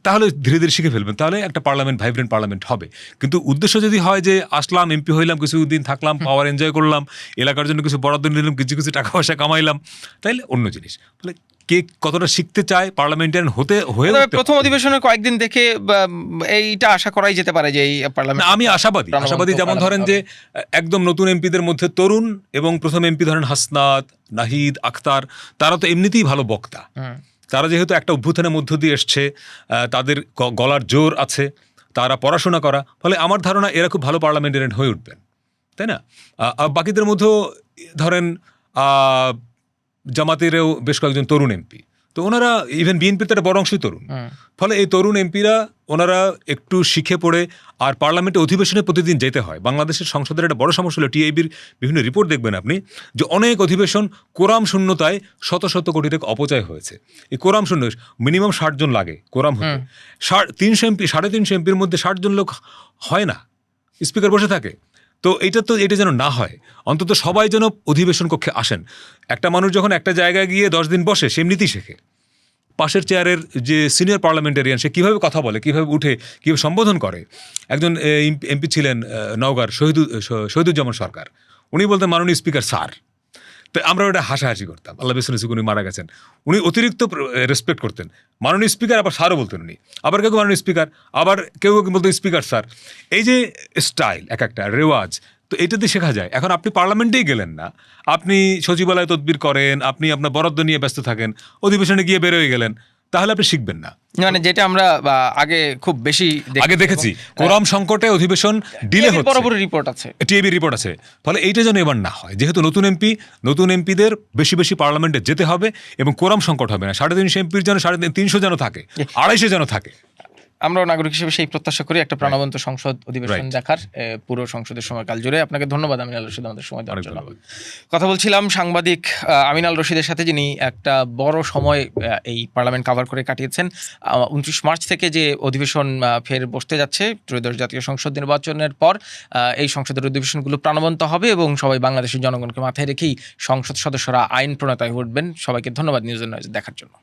তাহলে ধীরে ধীরে শিখে ফেলবেন, তাহলে একটা পার্লামেন্ট ভাইব্রেন্ট পার্লামেন্ট হবে। কিন্তু উদ্দেশ্য যদি হয় যে আসলাম, এমপি হইলাম, কিছুদিন থাকলাম, পাওয়ার এনজয় করলাম, এলাকার জন্য কিছু বরাদ্দ নিলাম, কিছু কিছু টাকা পয়সা কামাইলাম, তাইলে অন্য জিনিস। ফলে কে কতটা শিখতে চায় পার্লামেন্টারিয়ান হয়ে প্রথম অধিবেশনের কয়েকদিন দেখে এইটা আশা করাই যেতে পারে যে এই পার্লামেন্ট, আমি আশাবাদী। যেমন ধরেন যে একদম নতুন এমপিদের মধ্যে তরুণ এবং প্রথম এমপি ধরেন হাসনাত, নাহিদ, আখতার, তারা তো এমনিতেই ভালো বক্তা। তারা যেহেতু একটা অভ্যুত্থানের মধ্য দিয়ে এসছে, তাদের গলার জোর আছে, তারা পড়াশোনা করা, ফলে আমার ধারণা এরা খুব ভালো পার্লামেন্টারিয়ান হয়ে উঠবেন, তাই না? বাকিদের মধ্যেও ধরেন জামাতেরও বেশ কয়েকজন তরুণ এমপি, তো ওনারা ইভেন বিএনপির তো একটা বড় অংশই তরুণ। ফলে এই তরুণ এমপিরা ওনারা একটু শিখে পড়ে, আর পার্লামেন্টে অধিবেশনে প্রতিদিন যেতে হয়। বাংলাদেশের সংসদের একটা বড় সমস্যা হলো টিআইবির বিভিন্ন রিপোর্ট দেখবেন আপনি, যে অনেক অধিবেশন কোরাম শূন্যতায় শত শত কোটি টাকা অপচয় হয়েছে। এই কোরাম শূন্য মিনিমাম 60 জন লাগে কোরাম হতে, 300 এমপি, 350 এমপির মধ্যে 60 জন লোক হয় না, স্পিকার বসে থাকে। তো এটা যেন না হয়, অন্তত সবাই যেন অধিবেশন কক্ষে আসেন। একটা মানুষ যখন একটা জায়গায় গিয়ে 10 দিন বসে, সে এমনিতেই শেখে। পাশের চেয়ারের যে সিনিয়র পার্লামেন্টারিয়ান, সে কীভাবে কথা বলে, কীভাবে উঠে, কীভাবে সম্বোধন করে। একজন এমপি ছিলেন নওগাঁর শহীদুজ্জামান সরকার, উনি বলতেন মাননীয় স্পিকার স্যার। তো আমরা ওটা হাসাহাসি করতাম, আল্লাহ বেসন উনি মারা গেছেন, উনি অতিরিক্ত রেসপেক্ট করতেন। মাননীয় স্পিকার, আবার স্যারও বলতেন উনি, আবার কেউ মাননীয় স্পিকার, আবার কেউ বলতেন স্পিকার স্যার। এই যে স্টাইল, এক একটা রেওয়াজ, তো এটাতে শেখা যায়। এখন আপনি পার্লামেন্টেই গেলেন না, আপনি সচিবালয়ে তদবির করেন, আপনি আপনার বরাদ্দ নিয়ে ব্যস্ত থাকেন, অধিবেশনে গিয়ে বেরোয় গেলেন, তাহলে আপনি শিখবেন না। মানে যেটা আমরা আগে খুব বেশি দেখেছি, কোরাম সংকটে অধিবেশন ডিলে হচ্ছে, বড় বড় রিপোর্ট আছে, টিআইবি রিপোর্ট আছে। ফলে এইটা যেন এবার না হয়, যেহেতু নতুন এমপিদের বেশি বেশি পার্লামেন্টে যেতে হবে, এবং কোরাম সংকট হবে না। 350 এমপির যেন 350 যেন থাকে, 250 যেন থাকে। আমরাও নাগরিক হিসেবে সেই প্রত্যাশা করি একটা প্রাণবন্ত সংসদ অধিবেশন দেখার পুরো সংসদের সময়কাল জুড়ে। আপনাকে ধন্যবাদ আমিন আল রশিদ আমাদের সময় দেওয়ার জন্য। কথা বলছিলাম সাংবাদিক আমিন আল রশিদের সাথে, যিনি একটা বড় সময় এই পার্লামেন্ট কভার করে কাটিয়েছেন। 29 মার্চ থেকে যে অধিবেশন ফের বসতে যাচ্ছে, ত্রয়োদশ জাতীয় সংসদ নির্বাচনের পর এই সংসদের অধিবেশনগুলো প্রাণবন্ত হবে এবং সবাই বাংলাদেশের জনগণকে মাথায় রেখেই সংসদ সদস্যরা আইন প্রণেতায় উঠবেন। সবাইকে ধন্যবাদ নিউজ নয়েজ দেখার জন্য।